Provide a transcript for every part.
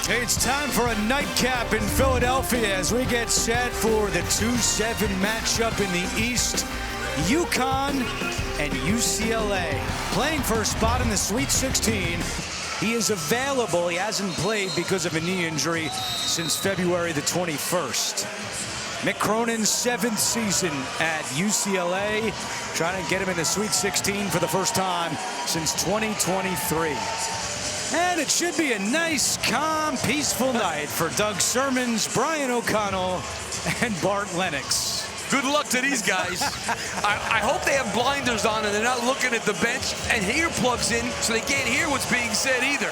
Hey, it's time for a nightcap in Philadelphia as we get set for the 2-7 matchup in the East. UConn and UCLA playing for a spot in the Sweet 16. He is available. He hasn't played because of a knee injury since February the 21st. Mick Cronin's 7th season at UCLA, trying to get him in the Sweet 16 for the first time since 2023. And it should be a nice, calm, peaceful night for Doug Sermons, Brian O'Connell, and Bart Lennox. Good luck to these guys. I hope they have blinders on and they're not looking at the bench and earplugs in so they can't hear what's being said either.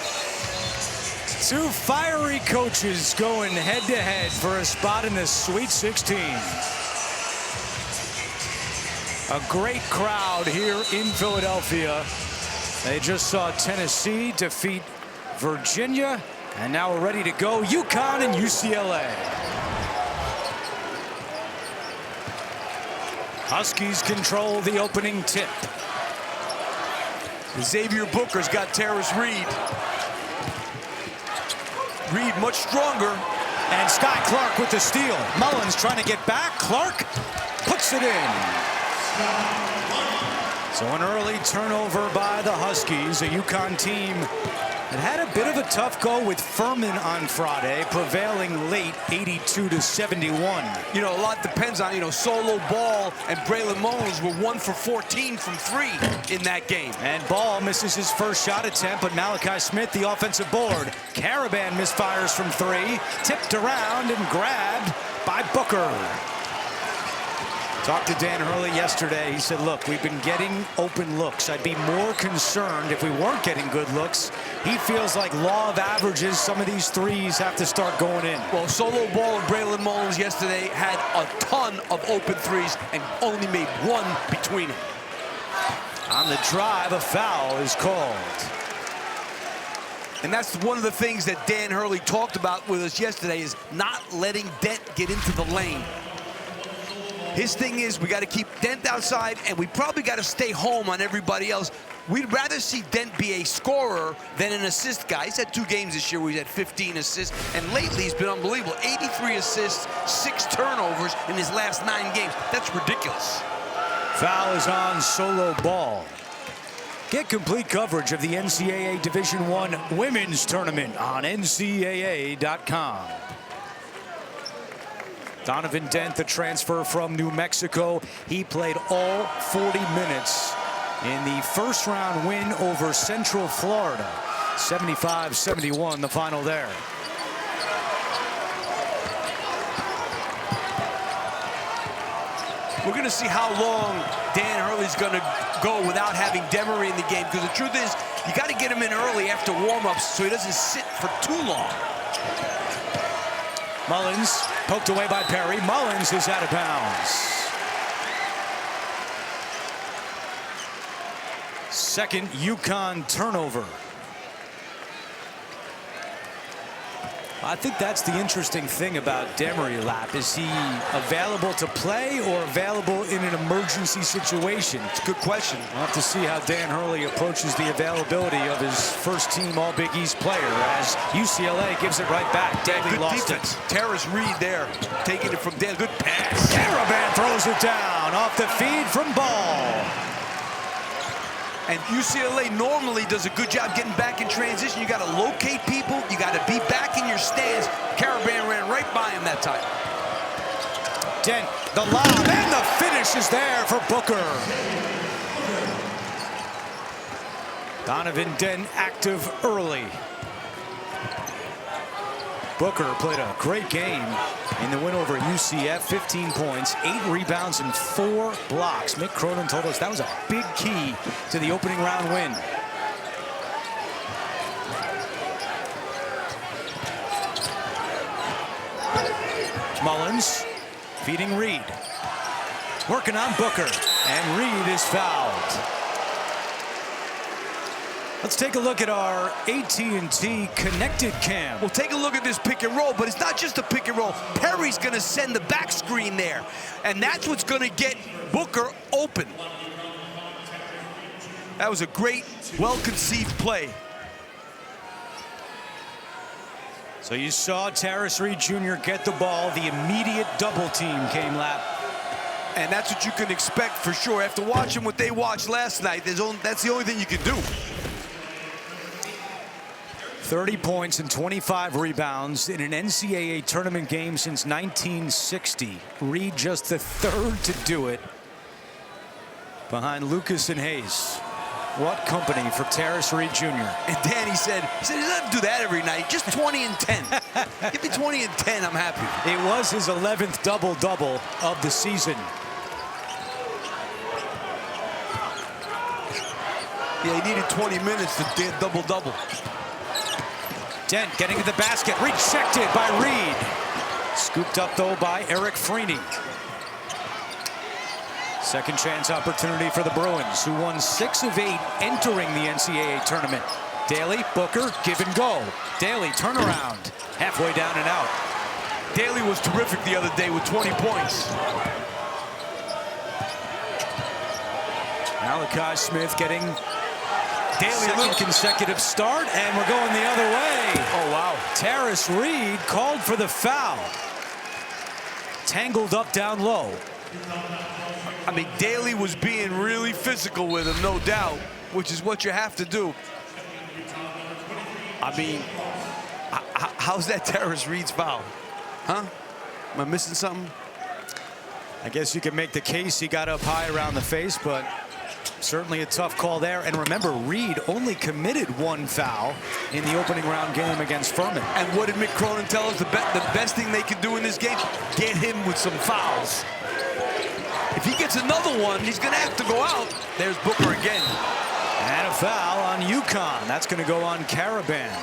Two fiery coaches going head-to-head for a spot in the Sweet 16. A great crowd here in Philadelphia. They just saw Tennessee defeat Virginia, and now we're ready to go. UConn and UCLA. Huskies control the opening tip. Xavier Booker's got Terrace Reed. Reed much stronger. And Sky Clark with the steal. Mullins trying to get back. Clark puts it in. So an early turnover by the Huskies, a UConn team that had a bit of a tough go with Furman on Friday, prevailing late 82-71. You know, a lot depends on, Solo Ball and Braylon Mullins were 1 for 14 from 3 in that game. And Ball misses his first shot attempt, but Malachi Smith, the offensive board. Caravan misfires from 3, tipped around and grabbed by Booker. Talked to Dan Hurley yesterday. He said, look, we've been getting open looks. I'd be more concerned if we weren't getting good looks. He feels like law of averages, some of these threes have to start going in. Well, Solo Ball and Braylon Mullins yesterday had a ton of open threes and only made 1 between them. On the drive, a foul is called. And that's one of the things that Dan Hurley talked about with us yesterday is not letting Dent get into the lane. His thing is we got to keep Dent outside, and we probably got to stay home on everybody else. We'd rather see Dent be a scorer than an assist guy. He's had 2 games this year where he's had 15 assists, and lately he's been unbelievable. 83 assists, 6 turnovers in his last 9 games. That's ridiculous. Foul is on Solo Ball. Get complete coverage of the NCAA Division I Women's Tournament on NCAA.com. Donovan Dent, the transfer from New Mexico. He played all 40 minutes in the first-round win over Central Florida. 75-71, the final there. We're going to see how long Dan Hurley's going to go without having Demery in the game, because the truth is, you got to get him in early after warm-ups so he doesn't sit for too long. Mullins poked away by Perry. Mullins is out of bounds. Second UConn turnover. I think that's the interesting thing about Demery Lap. Is he available to play or available in an emergency situation? It's a good question. We'll have to see how Dan Hurley approaches the availability of his first-team All-Big East player as UCLA gives it right back. Deadly lost defense. Terrace Reed there, taking it from Dan. Good pass. Caravan throws it down off the feed from Ball. And UCLA normally does a good job getting back in transition. You got to locate people. You got to be back in your stands. Caravan ran right by him that time. Dent, the lob, and the finish is there for Booker. Donovan Dent active early. Booker played a great game in the win over UCF. 15 points, 8 rebounds, and 4 blocks. Mick Cronin told us that was a big key to the opening round win. Mullins feeding Reed. Working on Booker, and Reed is fouled. Let's take a look at our AT&T connected cam. We'll take a look at this pick and roll, but it's not just a pick and roll. Perry's going to send the back screen there, and that's what's going to get Booker open. That was a great, well-conceived play. So you saw Terrace Reed Jr. get the ball. The immediate double team came lap. And that's what you can expect for sure. After watching what they watched last night, that's the only thing you can do. 30 points and 25 rebounds in an NCAA tournament game since 1960. Reed just the third to do it, behind Lucas and Hayes. What company for Terrace Reed Jr. And Danny said he doesn't do that every night. Just 20 and 10. Give me 20 and 10, I'm happy. It was his 11th double-double of the season. Yeah, he needed 20 minutes to get double-double. Dent getting to the basket, rejected by Reed. Scooped up, though, by Eric Freeney. Second chance opportunity for the Bruins, who won 6 of 8 entering the NCAA tournament. Daly, Booker, give and go. Daly, turnaround, halfway down and out. Daly was terrific the other day with 20 points. Malachi Smith getting Daly second a consecutive start, and we're going the other way. Oh, wow. Terrace Reed called for the foul. Tangled up down low. I mean, Daly was being really physical with him, no doubt, which is what you have to do. I mean, how's that Terrace Reed's foul? Huh? Am I missing something? I guess you can make the case he got up high around the face, but certainly a tough call there. And remember, Reed only committed 1 foul in the opening round game against Furman. And what did Mick Cronin tell us? The best thing they can do in this game, get him with some fouls. If he gets another one, he's going to have to go out. There's Booker again. And a foul on UConn. That's going to go on Caravan.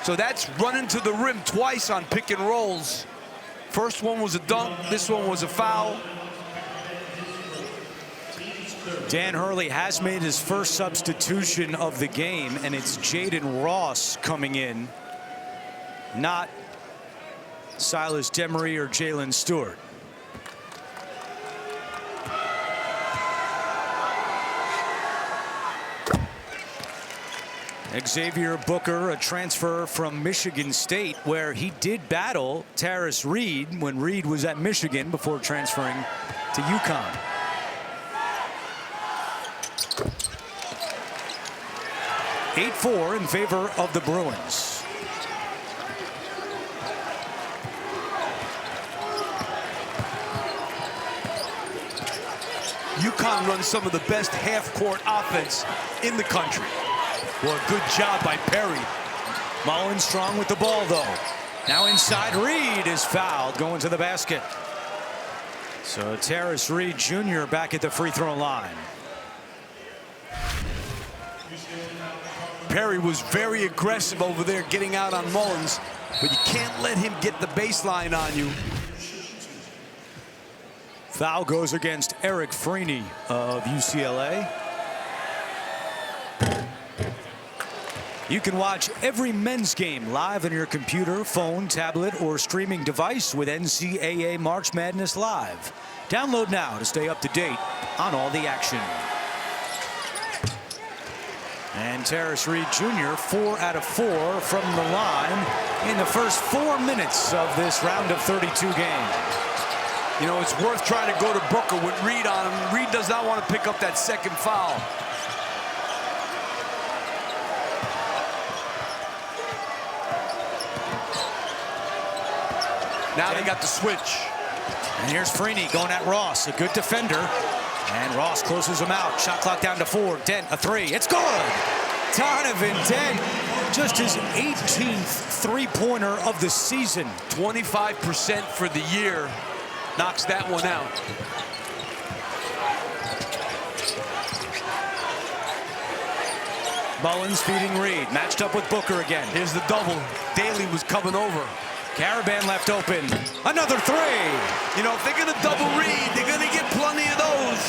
So that's running to the rim twice on pick and rolls. First one was a dunk. This one was a foul. Dan Hurley has made his first substitution of the game, and it's Jaden Ross coming in, not Silas Demery or Jalen Stewart. Xavier Booker, a transfer from Michigan State, where he did battle Terrace Reed when Reed was at Michigan before transferring to UConn. (8-4) in favor of the Bruins. UConn runs some of the best half-court offense in the country. Well, good job by Perry. Mullins strong with the ball, though. Now inside, Reed is fouled, going to the basket. So Terrace Reed Jr. back at the free throw line. Perry was very aggressive over there getting out on Mullins, but you can't let him get the baseline on you. Foul goes against Eric Freeney of UCLA. You can watch every men's game live on your computer, phone, tablet, or streaming device with NCAA March Madness Live. Download now to stay up to date on all the action. And Terrace Reed Jr., 4 out of 4 from the line in the first 4 minutes of this round of 32 games. You know, it's worth trying to go to Booker with Reed on him. Reed does not want to pick up that second foul. Now they got the switch. And here's Freeney going at Ross, a good defender. And Ross closes him out. Shot clock down to 4. Dent, a 3. It's good. Donovan Dent, just his 18th three-pointer of the season. 25% for the year. Knocks that one out. Mullins feeding Reed. Matched up with Booker again. Here's the double. Daly was coming over. Caravan left open. Another 3. You know, if they're going to double Reed, they're going to get plenty of those.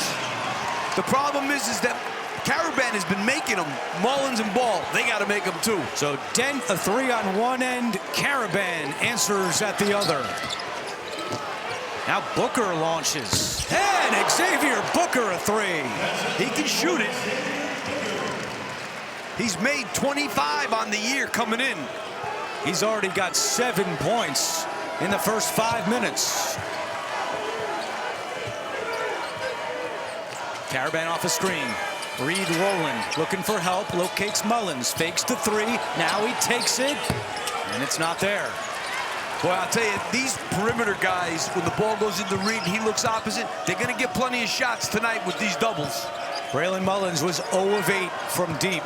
The problem is that Caravan has been making them. Mullins and Ball, they got to make them too. So Dent, a 3 on one end. Caravan answers at the other. Now Booker launches. And Xavier Booker, a 3. He can shoot it. He's made 25 on the year coming in. He's already got 7 points in the first 5 minutes. Karaban off a screen. Reed rolling, looking for help, locates Mullins, fakes the 3. Now he takes it, and it's not there. Boy, I'll tell you, these perimeter guys, when the ball goes into Reed and he looks opposite, they're going to get plenty of shots tonight with these doubles. Braylon Mullins was 0 of 8 from deep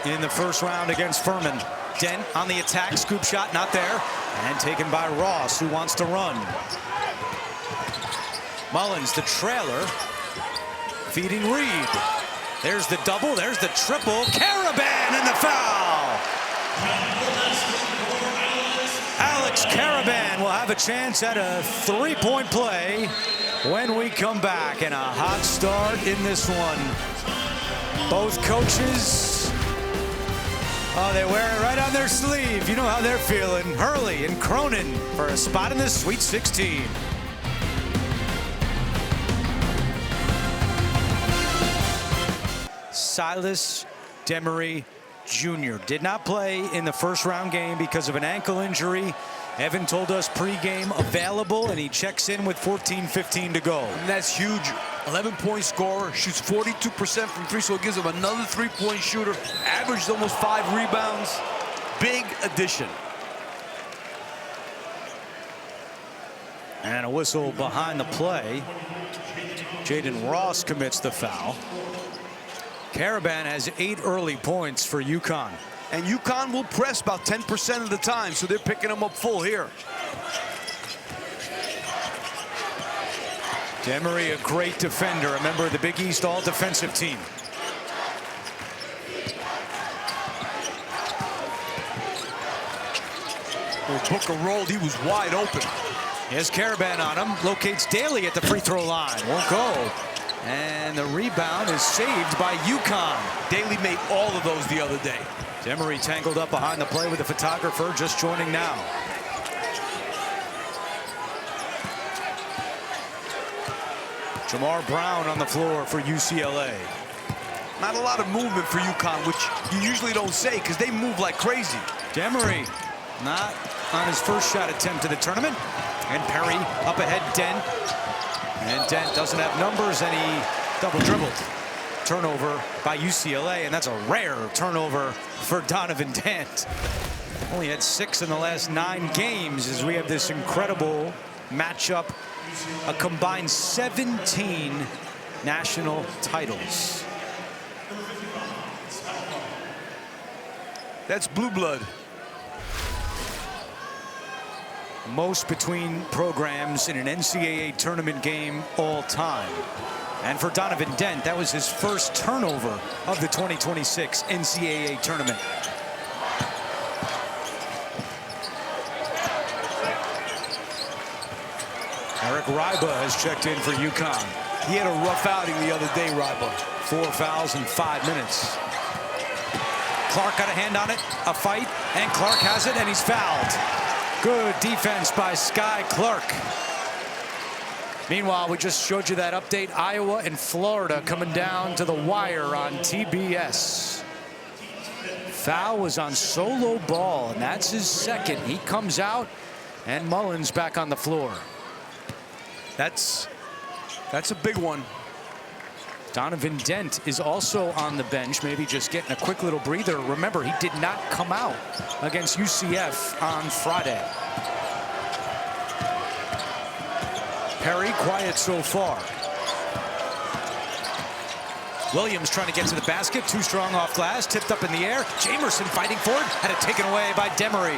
in the first round against Furman. Dent on the attack, scoop shot, not there, and taken by Ross, who wants to run. Mullins, the trailer, feeding Reed. There's the double, there's the triple. Karaban and the foul. Alex Karaban will have a chance at a 3-point play when we come back. And a hot start in this one. Both coaches, oh, they wear it right on their sleeve. You know how they're feeling. Hurley and Cronin for a spot in the Sweet 16. Silas Demery Jr. did not play in the first round game because of an ankle injury. Evan told us pregame available, and he checks in with 14:15 to go. And that's huge. 11-point scorer, shoots 42% from 3, so it gives him another 3-point shooter. Averaged almost 5 rebounds. Big addition. And a whistle behind the play. Jaden Ross commits the foul. Karaban has 8 early points for UConn. And UConn will press about 10% of the time, so they're picking them up full here. Demery, a great defender, a member of the Big East all-defensive team. Well, Booker rolled, he was wide open. Here's Karaban on him, locates Daly at the free throw line, won't go. And the rebound is saved by UConn. Daly made all of those the other day. Demery tangled up behind the play with the photographer just joining now. Jamar Brown on the floor for UCLA. Not a lot of movement for UConn, which you usually don't say because they move like crazy. Demery not on his first shot attempt of the tournament. And Perry up ahead, Dent. And Dent doesn't have numbers, and he double dribbled. Turnover by UCLA, and that's a rare turnover for Donovan Dent. Only had 6 in the last 9 games as we have this incredible matchup. A combined 17 national titles. That's blue blood. Most between programs in an NCAA tournament game all time. And for Donovan Dent, that was his first turnover of the 2026 NCAA tournament. Eric Ryba has checked in for UConn. He had a rough outing the other day, Ryba. 4 fouls in 5 minutes. Clark got a hand on it, a fight, and Clark has it, and he's fouled. Good defense by Sky Clark. Meanwhile, we just showed you that update. Iowa and Florida coming down to the wire on TBS. Foul was on Solo Ball, and that's his second. He comes out, and Mullins back on the floor. That's a big one. Donovan Dent is also on the bench, maybe just getting a quick little breather. Remember, he did not come out against UCF on Friday. Perry quiet so far. Williams trying to get to the basket, too strong off glass, tipped up in the air. Jamerson fighting for it, had it taken away by Demery.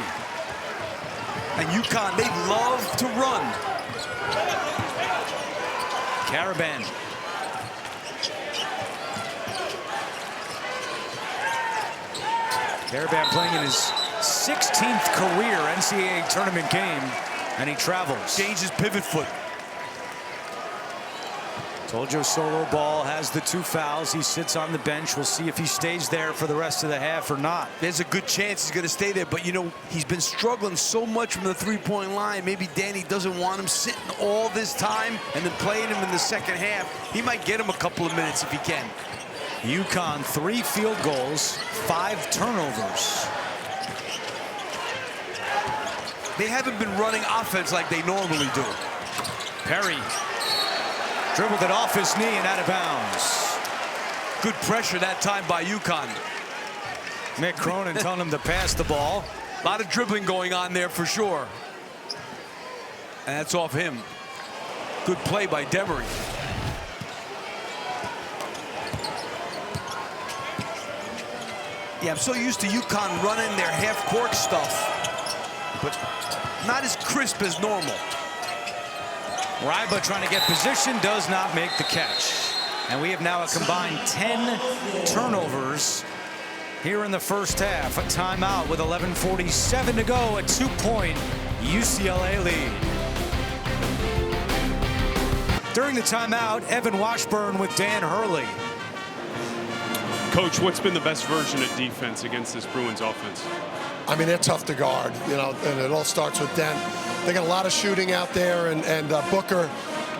And UConn, they love to run. Karaban. Karaban playing in his 16th career NCAA tournament game, and he travels. Changes pivot foot. Told you Solo Ball has the 2 fouls. He sits on the bench. We'll see if he stays there for the rest of the half or not. There's a good chance he's going to stay there, but you know, he's been struggling so much from the 3-point line. Maybe Danny doesn't want him sitting all this time and then playing him in the second half. He might get him a couple of minutes if he can. UConn 3 field goals, 5 turnovers. They haven't been running offense like they normally do. Perry dribbled it off his knee and out of bounds. Good pressure that time by UConn. Mick Cronin telling him to pass the ball. A lot of dribbling going on there for sure. And that's off him. Good play by Demery. Yeah, I'm so used to UConn running their half-court stuff, but not as crisp as normal. Ryba trying to get position, does not make the catch. And we have now a combined 10 turnovers here in the first half. A timeout with 11:47 to go, a 2-point UCLA lead. During the timeout, Evan Washburn with Dan Hurley. Coach, what's been the best version of defense against this Bruins offense? I mean, they're tough to guard, you know, and it all starts with Dent. They got a lot of shooting out there, and Booker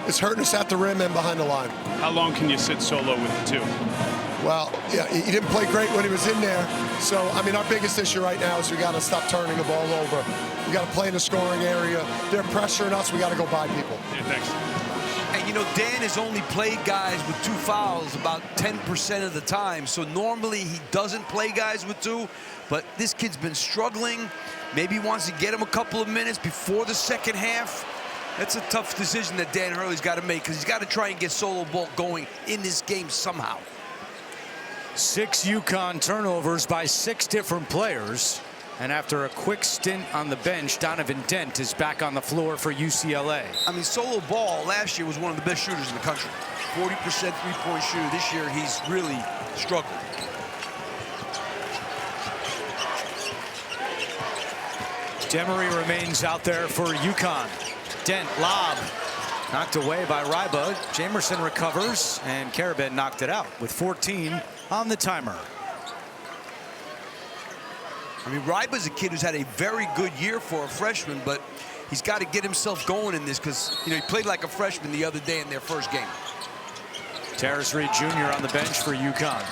is hurting us at the rim and behind the line. How long can you sit solo with the two? Well, yeah, he didn't play great when he was in there. So, I mean, our biggest issue right now is we got to stop turning the ball over. We got to play in the scoring area. They're pressuring us. We got to go by people. Yeah, thanks. And, you know, Dan has only played guys with 2 fouls about 10% of the time. So normally he doesn't play guys with 2. But this kid's been struggling. Maybe he wants to get him a couple of minutes before the second half. That's a tough decision that Dan Hurley's got to make, because he's got to try and get solo ball going in this game somehow. 6 UConn turnovers by 6 different players. And after a quick stint on the bench, Donovan Dent is back on the floor for UCLA. I mean, solo ball last year was one of the best shooters in the country. 40% three-point shooter. This year, he's really struggled. Demery remains out there for UConn. Dent, lob, knocked away by Ryba. Jamerson recovers, and Carabin knocked it out with 14 on the timer. I mean, Ryba's a kid who's had a very good year for a freshman, but he's got to get himself going in this, because, you know, he played like a freshman the other day in their first game. Terrace Reed Jr. on the bench for UConn.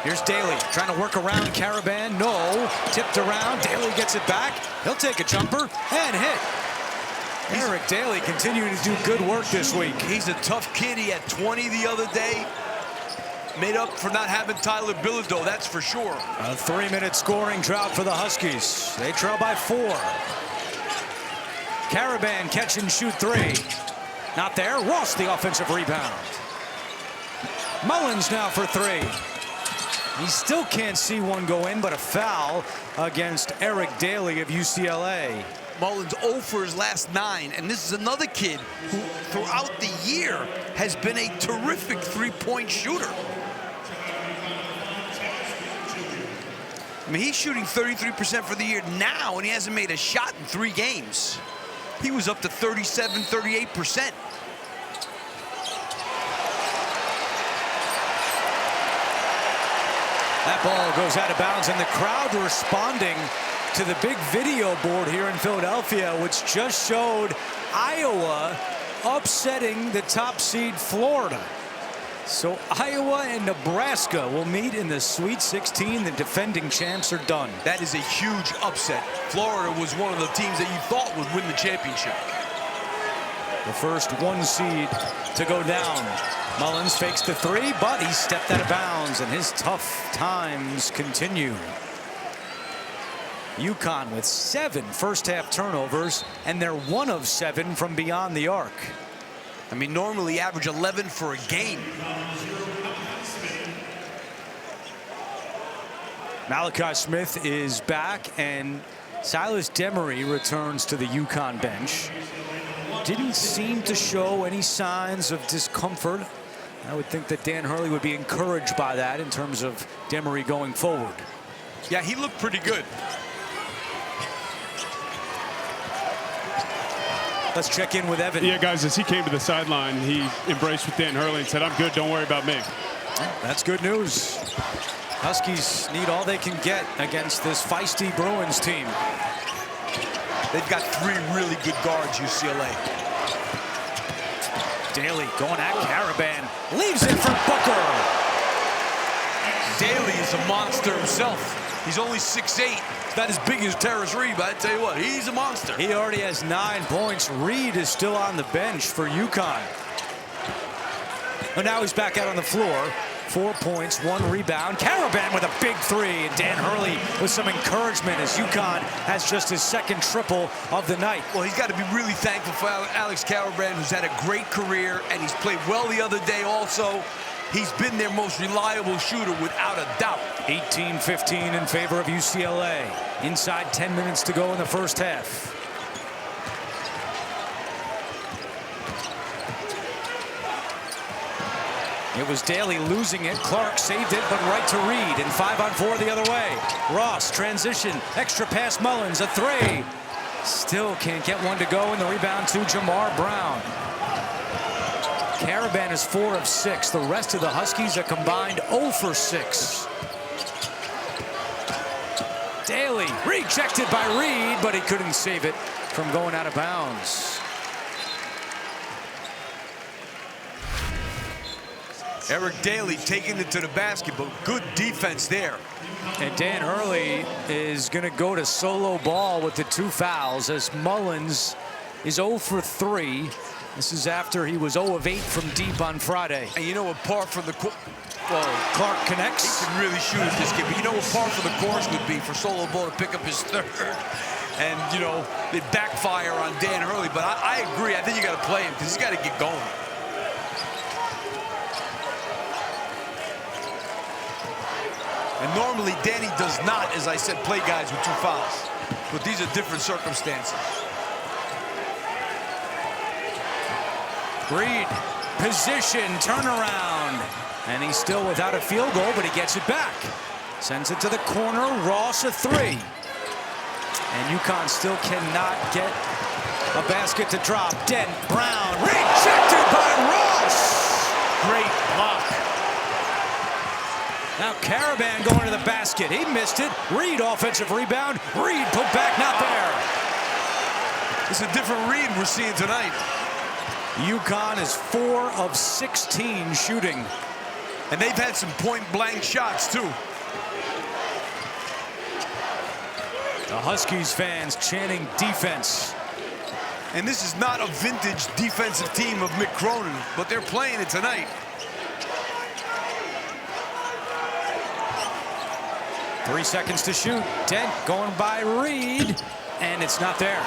Here's Daly trying to work around Carabin. No, tipped around. Daly gets it back. He'll take a jumper and hit. Eric Daly continuing to do good work this week. He's a tough kid. He had 20 the other day. Made up for not having Tyler Bilodeau, that's for sure. A 3-minute scoring drought for the Huskies. They trail by 4. Carabin catch and shoot 3. Not there. Ross the offensive rebound. Mullins now for 3. He still can't see one go in, but a foul against Eric Daly of UCLA. Mullins 0 for his last 9, and this is another kid who throughout the year has been a terrific three-point shooter. I mean, he's shooting 33% for the year now, and he hasn't made a shot in 3 games. He was up to 37, 38%. That ball goes out of bounds, and the crowd responding to the big video board here in Philadelphia, which just showed Iowa upsetting the top seed Florida. So Iowa and Nebraska will meet in the Sweet 16. The defending champs are done. That is a huge upset. Florida was one of the teams that you thought would win the championship. The first 1 seed to go down. Mullins fakes the 3, but he stepped out of bounds, and his tough times continue. UConn with 7 first-half turnovers, and they're 1 of 7 from beyond the arc. I mean, normally average 11 for a game. Malachi Smith is back, and Silas Demery returns to the UConn bench. Didn't seem to show any signs of discomfort. I would think that Dan Hurley would be encouraged by that in terms of Demery going forward. Yeah, he looked pretty good. Let's check in with Evan. Yeah, guys, as he came to the sideline, he embraced with Dan Hurley and said, "I'm good, don't worry about me." That's good news. Huskies need all they can get against this feisty Bruins team. They've got 3 really good guards, UCLA. Daly going at Carabin. Leaves it for Booker. Daly is a monster himself. He's only 6'8". He's not as big as Terrace Reed, but I tell you what, he's a monster. He already has 9 points. Reed is still on the bench for UConn. And now he's back out on the floor. 4 points, 1 rebound. Caravan with a big 3. And Dan Hurley with some encouragement as UConn has just his 2nd triple of the night. Well, he's got to be really thankful for Alex Caravan, who's had a great career, and he's played well the other day also. He's been their most reliable shooter without a doubt. 18-15 in favor of UCLA. Inside 10 minutes to go in the first half. It was Daly losing it. Clark saved it, but right to Reed. And 5-on-4 the other way. Ross, transition, extra pass Mullins, a 3. Still can't get one to go, and the rebound to Jamar Brown. Caravan is 4 of 6. The rest of the Huskies are combined 0 for 6. Daly rejected by Reed, but he couldn't save it from going out of bounds. Eric Daly taking it to the basket, but good defense there. And Dan Hurley is going to go to solo ball with the 2 fouls as Mullins is 0 for 3. This is after he was 0 of 8 from deep on Friday. And you know what par for the well, Clark connects. He can really shoot at this kid, but you know what par for the course would be for solo ball to pick up his 3rd. And, you know, it backfire on Dan Hurley. But I agree. I think you got to play him because he's got to get going. And normally, Danny does not, as I said, play guys with 2 fouls. But these are different circumstances. Reed, position, turnaround. And he's still without a field goal, but he gets it back. Sends it to the corner, Ross a 3. And UConn still cannot get a basket to drop. Dent, Brown, rejected by Ross. Great block. Now Caravan going to the basket. He missed it. Reed offensive rebound. Reed put back, not there. It's a different Reed we're seeing tonight. UConn is 4 of 16 shooting. And they've had some point-blank shots, too. The Huskies fans chanting defense. And this is not a vintage defensive team of Mick Cronin, but they're playing it tonight. 3 seconds to shoot. Dent going by Reed, and it's not there.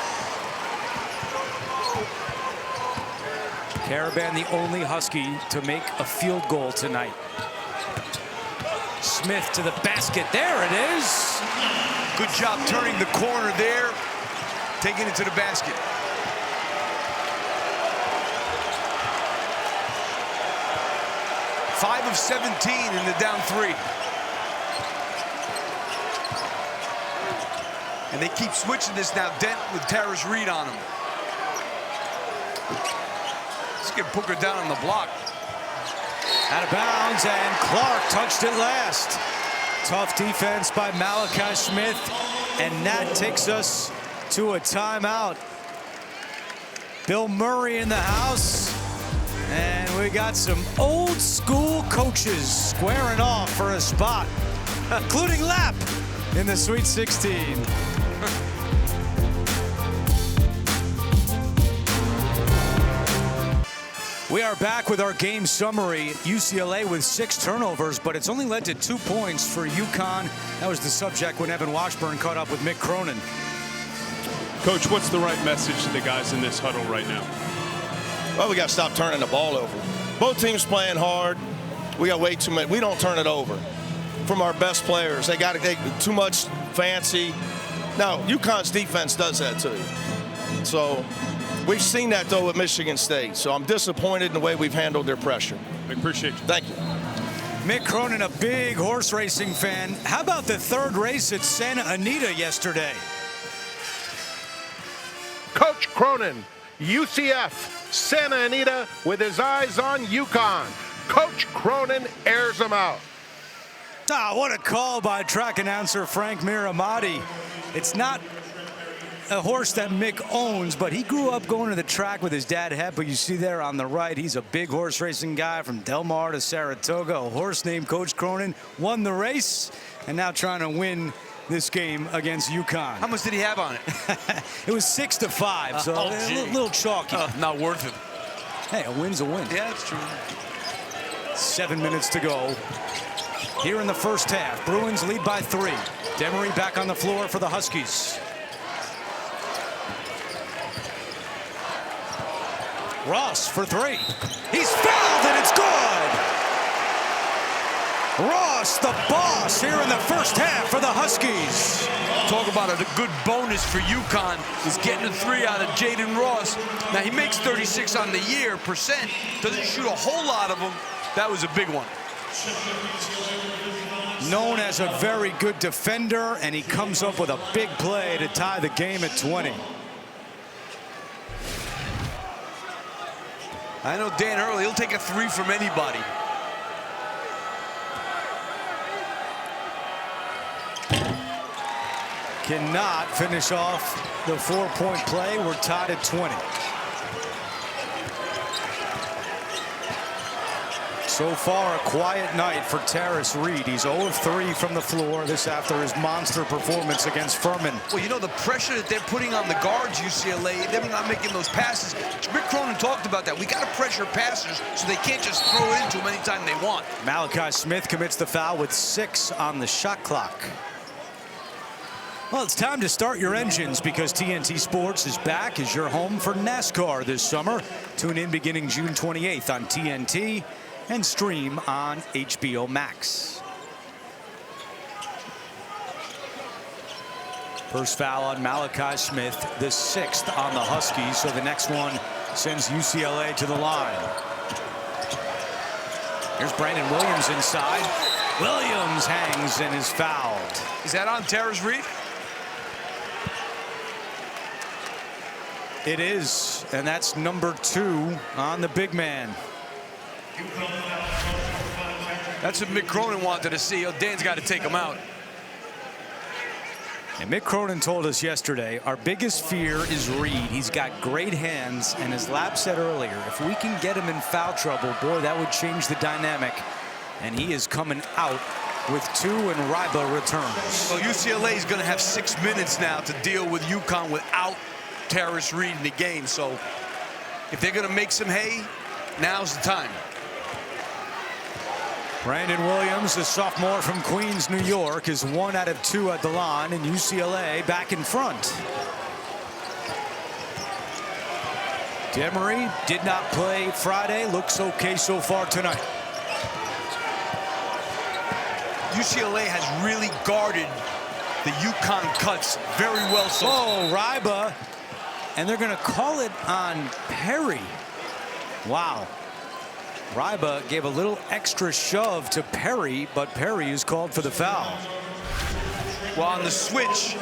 Caravan, the only Husky to make a field goal tonight. Smith to the basket. There it is. Good job turning the corner there, taking it to the basket. Five of 17 in the down 3. And they keep switching this now. Dent with Terrace Reed on him. Let's get Booker down on the block. Out of bounds, and Clark touched it last. Tough defense by Malachi Smith, and that takes us to a timeout. Bill Murray in the house, and we got some old school coaches squaring off for a spot, including Lapp in the Sweet 16. We are back with our game summary. UCLA with 6 turnovers, but it's only led to 2 points for UConn. That was the subject when Evan Washburn caught up with Mick Cronin. Coach, what's the right message to the guys in this huddle right now? Well, we got to stop turning the ball over. Both teams playing hard. We got way too much. We don't turn it over from our best players. They got too much fancy. Now, UConn's defense does that too. So we've seen that, though, at Michigan State. So I'm disappointed in the way we've handled their pressure. I appreciate you. Thank you. Mick Cronin, a big horse racing fan. How about the 3rd race at Santa Anita yesterday? Coach Cronin, UCF, Santa Anita, with his eyes on UConn. Coach Cronin airs them out. Ah, what a call by track announcer Frank Miramati. It's not a horse that Mick owns, but he grew up going to the track with his dad, Hep. You see there on the right, he's a big horse racing guy from Del Mar to Saratoga. A horse named Coach Cronin won the race, and now trying to win this game against UConn. How much did he have on it? It was 6-5, so a little chalky. Not worth it. Hey, a win's a win. Yeah, that's true. 7 minutes to go here in the first half. Bruins lead by 3. Demery back on the floor for the Huskies. Ross for 3. He's fouled and it's good. Ross, the boss, here in the first half for the Huskies. Talk about a good bonus for UConn is getting a 3 out of Jaden Ross. Now he makes 36 on the year percent. Doesn't shoot a whole lot of them. That was a big one. Known as a very good defender, and he comes up with a big play to tie the game at 20. I know Dan Hurley, he'll take a 3 from anybody. Cannot finish off the 4-point play. We're tied at 20. So far, a quiet night for Terrace Reed. He's 0 of 3 from the floor. This after his monster performance against Furman. Well, you know, the pressure that they're putting on the guards, UCLA, they're not making those passes. Rick Cronin talked about that. We got to pressure passers so they can't just throw it into them anytime they want. Malachi Smith commits the foul with 6 on the shot clock. Well, it's time to start your engines because TNT Sports is back as your home for NASCAR this summer. Tune in beginning June 28th on TNT and stream on HBO Max. First foul on Malachi Smith, the 6th on the Huskies, so the next one sends UCLA to the line. Here's Brandon Williams inside. Williams hangs and is fouled. Is that on Terrace Reed? It is, and that's number 2 on the big man. That's what Mick Cronin wanted to see. Oh, Dan's got to take him out. And Mick Cronin told us yesterday, our biggest fear is Reed. He's got great hands, and as Lab said earlier, if we can get him in foul trouble, boy, that would change the dynamic. And he is coming out with 2, and Ryba returns. So UCLA is going to have 6 minutes now to deal with UConn without Terrace Reed in the game. So if they're going to make some hay, now's the time. Brandon Williams, a sophomore from Queens, New York, is 1 out of 2 at the line, and UCLA back in front. Demery did not play Friday. Looks okay so far tonight. UCLA has really guarded the UConn cuts very well so far. Oh, Ryba. And they're going to call it on Perry. Wow. Ryba gave a little extra shove to Perry, but Perry is called for the foul. Well, on the switch,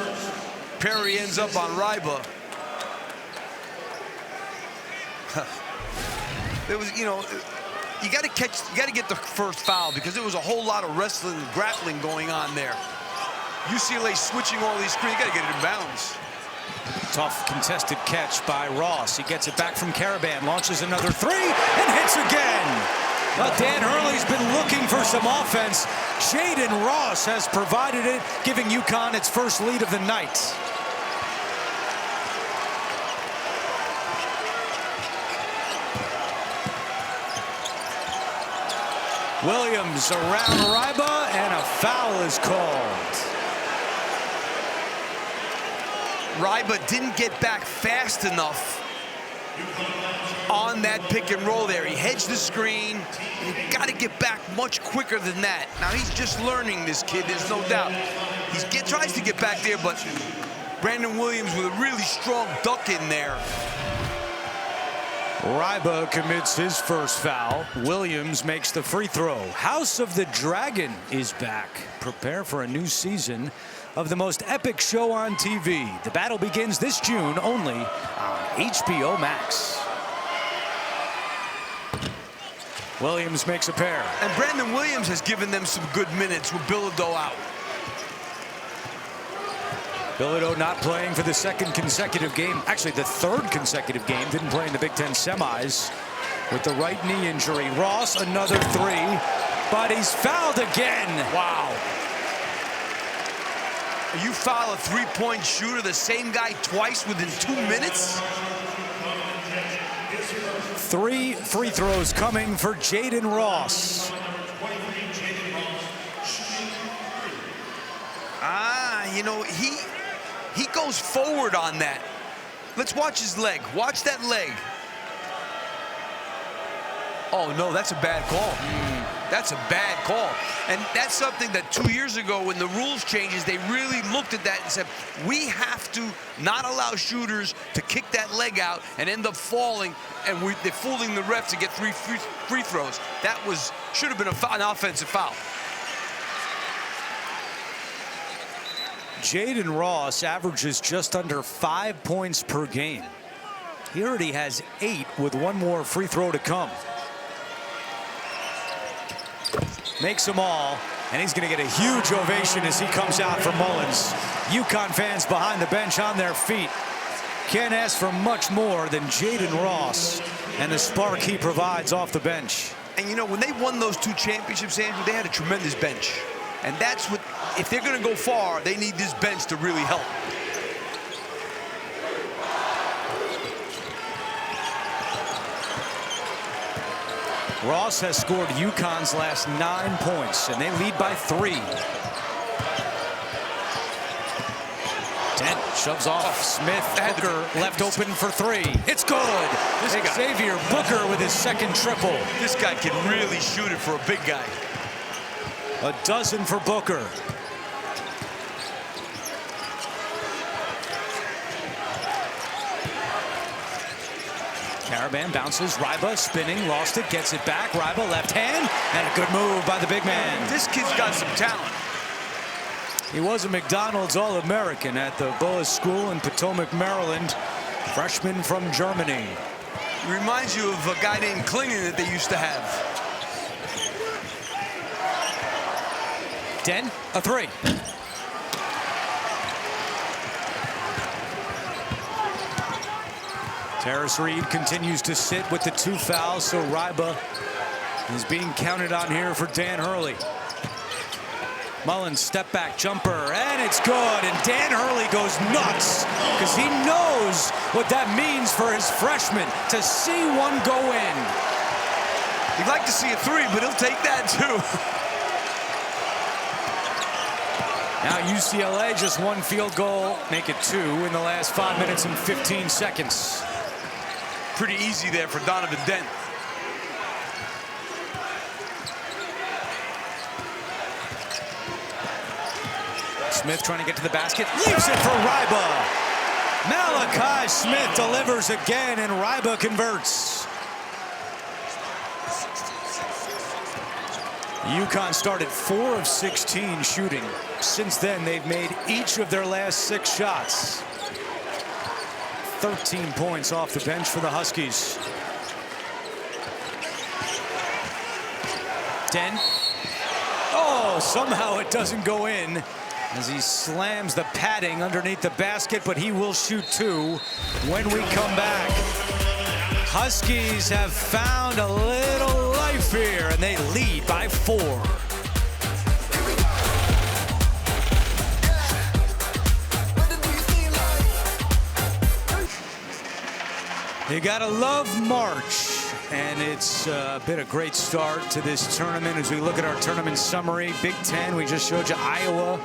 Perry ends up on Ryba. There was, you know, you got to get the first foul because there was a whole lot of wrestling and grappling going on there. UCLA switching all these screens, you got to get it in bounds. Tough contested catch by Ross. He gets it back from Caravan, launches another 3, and hits again. Well, Dan Hurley's been looking for some offense. Jaden Ross has provided it, giving UConn its first lead of the night. Williams around Ryba, and a foul is called. Ryba didn't get back fast enough on that pick and roll there. He hedged the screen. You got to get back much quicker than that. Now he's just learning, this kid, there's no doubt. He tries to get back there, but Brandon Williams with a really strong duck in there. Ryba commits his first foul. Williams makes the free throw. House of the Dragon is back. Prepare for a new season of the most epic show on TV. The battle begins this June only on HBO Max. Williams makes a pair. And Brandon Williams has given them some good minutes with Bilodeau out. Bilodeau not playing for the 2nd consecutive game. Actually, the 3rd consecutive game. Didn't play in the Big Ten semis with the right knee injury. Ross, another 3, but he's fouled again. Wow. You foul a three-point shooter, the same guy twice within 2 minutes? 3 free throws coming for Jaden Ross. You know, he goes forward on that. Let's watch his leg. Watch that leg. Oh, no, that's a bad call. That's a bad call. And that's something that 2 years ago when the rules changes, they really looked at that and said, we have to not allow shooters to kick that leg out and end up falling, and they're fooling the refs to get 3 free throws. That should have been an offensive foul. Jaden Ross averages just under 5 points per game. He already has 8 with 1 more free throw to come. Makes them all, and he's going to get a huge ovation as he comes out for Mullins. UConn fans behind the bench on their feet. Can't ask for much more than Jaden Ross and the spark he provides off the bench. And you know, when they won those 2 championships, Andrew, they had a tremendous bench. And that's what, if they're going to go far, they need this bench to really help. Ross has scored UConn's last 9 points, and they lead by 3. Dent shoves off Smith. Booker left open for 3. It's good. Xavier Booker with his second triple. This guy can really shoot it for a big guy. A dozen for Booker. Caravan bounces. Ryba spinning, lost it, gets it back. Ryba left hand, and a good move by the big man. This kid's got some talent. He was a McDonald's All-American at the Boas School in Potomac, Maryland. Freshman from Germany. He reminds you of a guy named Klingon that they used to have. Dent, a 3. Terrace Reed continues to sit with the 2 fouls, so Ryba is being counted on here for Dan Hurley. Mullins step back jumper, and it's good. And Dan Hurley goes nuts because he knows what that means for his freshman to see one go in. He'd like to see a 3, but he'll take that too. Now UCLA just 1 field goal, make it 2 in the last 5 minutes and 15 seconds. Pretty easy there for Donovan Dent. Smith trying to get to the basket, leaves it for Ryba. Malachi Smith delivers again, and Ryba converts. UConn started 4 of 16 shooting. Since then, they've made each of their last 6 shots. 13 points off the bench for the Huskies. Dent. Oh, somehow it doesn't go in as he slams the padding underneath the basket, but he will shoot 2 when we come back. Huskies have found a little life here, and they lead by 4. You gotta love March, and it's been a great start to this tournament. As we look at our tournament summary, Big Ten, we just showed you Iowa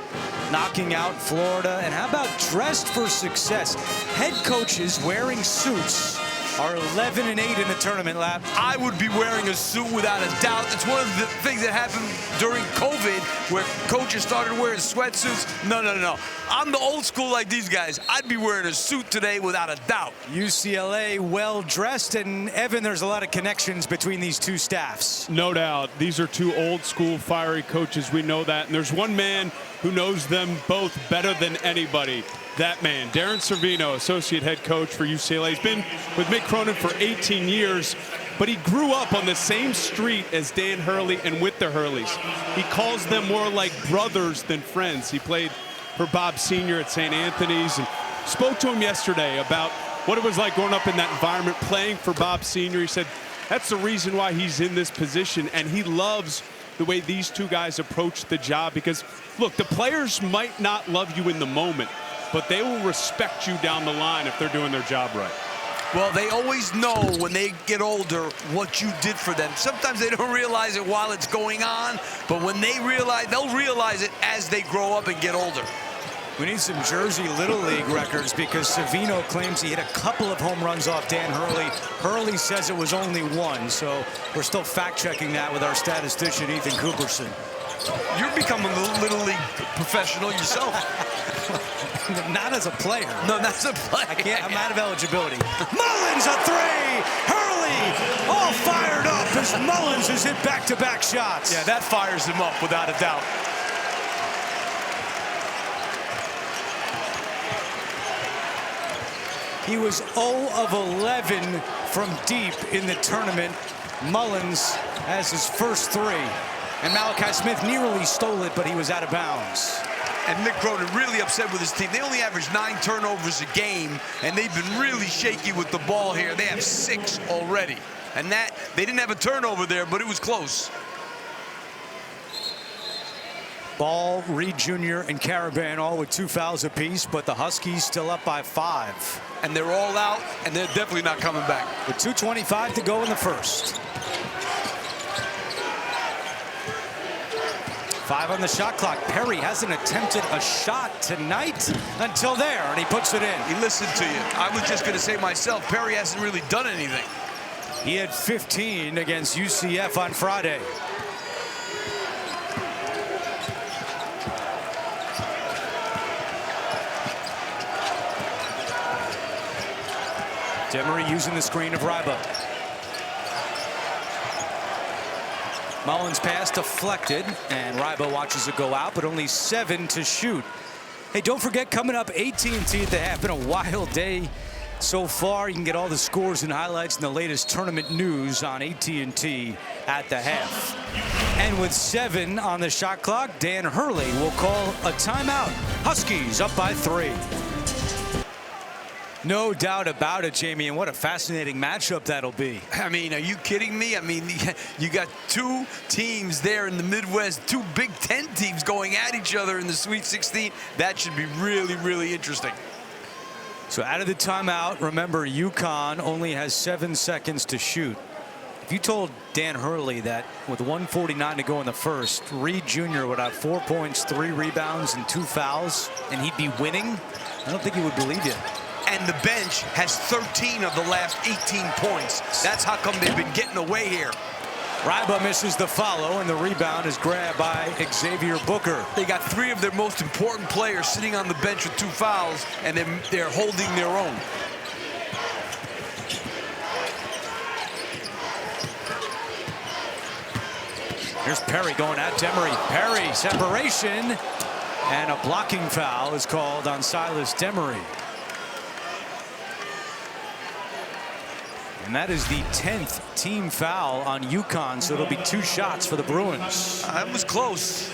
knocking out Florida. And how about dressed for success? Head coaches wearing suits are 11-8 in the tournament lap. I would be wearing a suit without a doubt. It's one of the things that happened during COVID where coaches started wearing sweatsuits. No. I'm the old school like these guys. I'd be wearing a suit today without a doubt. UCLA well dressed, and Evan, there's a lot of connections between these 2 staffs. No doubt. These are 2 old school fiery coaches. We know that. And there's one man who knows them both better than anybody. That man, Darren Servino, associate head coach for UCLA. He's been with Mick Cronin for 18 years, but he grew up on the same street as Dan Hurley and with the Hurleys. He calls them more like brothers than friends. He played for Bob Sr. at St. Anthony's and spoke to him yesterday about what it was like growing up in that environment, playing for Bob Sr. He said that's the reason why he's in this position, and he loves the way these two guys approach the job, because, look, the players might not love you in the moment, but they will respect you down the line if they're doing their job right. Well, they always know when they get older what you did for them. Sometimes they don't realize it while it's going on, but when they realize, they'll realize it as they grow up and get older. We need some Jersey Little League records because Savino claims he hit a couple of home runs off Dan Hurley. Hurley says it was only one, so we're still fact-checking that with our statistician, Ethan Cooperson. You're becoming a Little League professional yourself. Not as a player. No, not as a player. I'm out of eligibility. Mullins, a three! Hurley all fired up as Mullins has hit back-to-back shots. Yeah, that fires him up without a doubt. He was 0 of 11 from deep in the tournament. Mullins has his first three. And Malachi Smith nearly stole it, but he was out of bounds. And Mick Cronin really upset with his team. They only average 9 turnovers a game, and they've been really shaky with the ball here. They have 6 already. And that, they didn't have a turnover there, but it was close. Ball, Reed Jr., and Caravan all with 2 fouls apiece, but the Huskies still up by 5. And they're all out, and they're definitely not coming back. With 2:25 to go in the first. 5 on the shot clock. Perry hasn't attempted a shot tonight until there, and he puts it in. He listened to you. I was just going to say myself, Perry hasn't really done anything. He had 15 against UCF on Friday. Demery using the screen of Ryba. Mullins' pass deflected, and Ryba watches it go out, but only 7 to shoot. Hey, don't forget, coming up, AT&T at the half. Been a wild day so far. You can get all the scores and highlights and the latest tournament news on AT&T at the half. And with 7 on the shot clock, Dan Hurley will call a timeout. Huskies up by 3. No doubt about it, Jamie, and what a fascinating matchup that'll be. I mean, are you kidding me? I mean, you got 2 teams there in the Midwest, 2 Big Ten teams going at each other in the Sweet 16. That should be really, really interesting. So out of the timeout, remember, UConn only has 7 seconds to shoot. If you told Dan Hurley that with 1:49 to go in the first, Reed Jr. would have 4 points, 3 rebounds, and 2 fouls, and he'd be winning, I don't think he would believe you. And the bench has 13 of the last 18 points. That's how come they've been getting away here. Ryba misses the follow, and the rebound is grabbed by Xavier Booker. They got 3 of their most important players sitting on the bench with 2 fouls, and they're holding their own. Here's Perry going at Demery. Perry, separation, and a blocking foul is called on Silas Demery. And that is the 10th team foul on UConn, so it'll be 2 shots for the Bruins. That was close.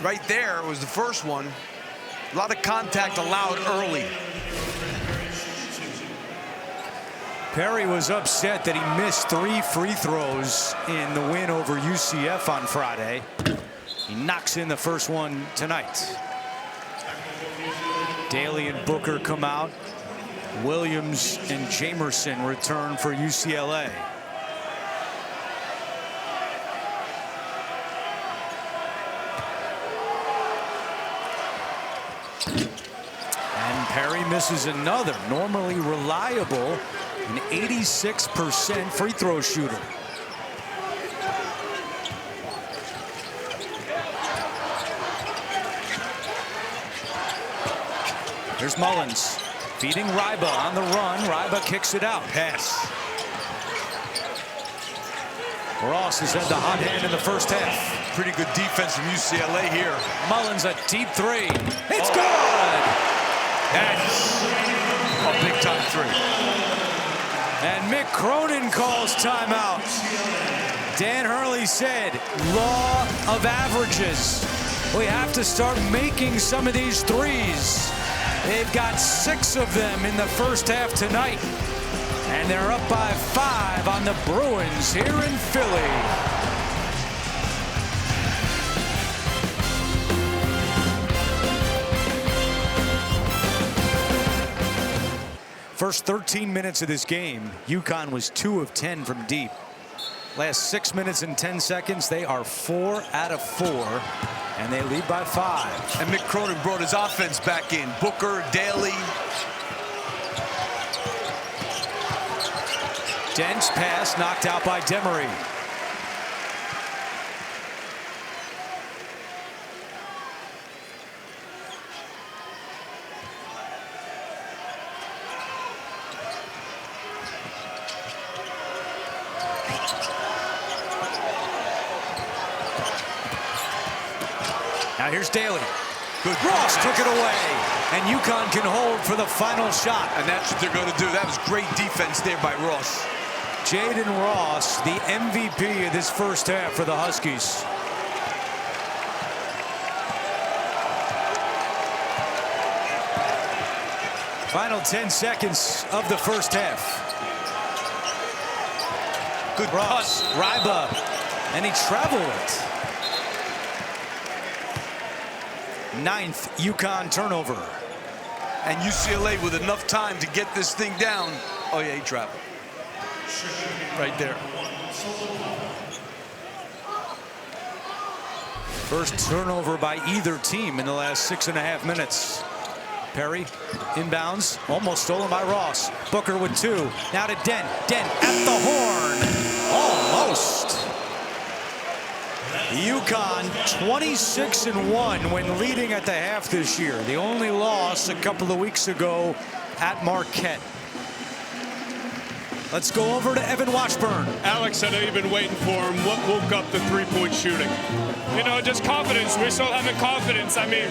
Right there was the first one. A lot of contact allowed early. Perry was upset that he missed 3 free throws in the win over UCF on Friday. He knocks in the first one tonight. Daly and Booker come out. Williams and Jamerson return for UCLA. And Perry misses another. Normally reliable, an 86% free throw shooter. Here's Mullins. Feeding Ryba on the run. Ryba kicks it out. Pass. Ross has had the hot hand in the first half. Pretty good defense from UCLA here. Mullins a deep 3. It's good! That's a big-time 3. And Mick Cronin calls timeout. Dan Hurley said, law of averages. We have to start making some of these threes. They've got 6 of them in the first half tonight. And they're up by 5 on the Bruins here in Philly. First 13 minutes of this game, UConn was 2 of 10 from deep. Last 6 minutes and 10 seconds, they are 4 out of 4, and they lead by 5. And Mick Cronin brought his offense back in. Booker, Daly. Dent's pass knocked out by Demery. Now here's Daly. Good. Ross took it away, and UConn can hold for the final shot. And that's what they're going to do. That was great defense there by Ross. Jaden Ross, the MVP of this first half for the Huskies. Final 10 seconds of the first half. Good Ross, Ryba, and he traveled it. 9th UConn turnover. And UCLA with enough time to get this thing down. Oh yeah, he traveled. Right there. First turnover by either team in the last 6.5 minutes. Perry inbounds, almost stolen by Ross. Booker with 2. Now to Dent. Dent at the horn. Almost. UConn 26-1 when leading at the half this year. The only loss a couple of weeks ago at Marquette. Let's go over to Evan Washburn. Alex, I know you've been waiting for him. What woke up the three-point shooting? You know, just confidence. We're still having confidence. I mean,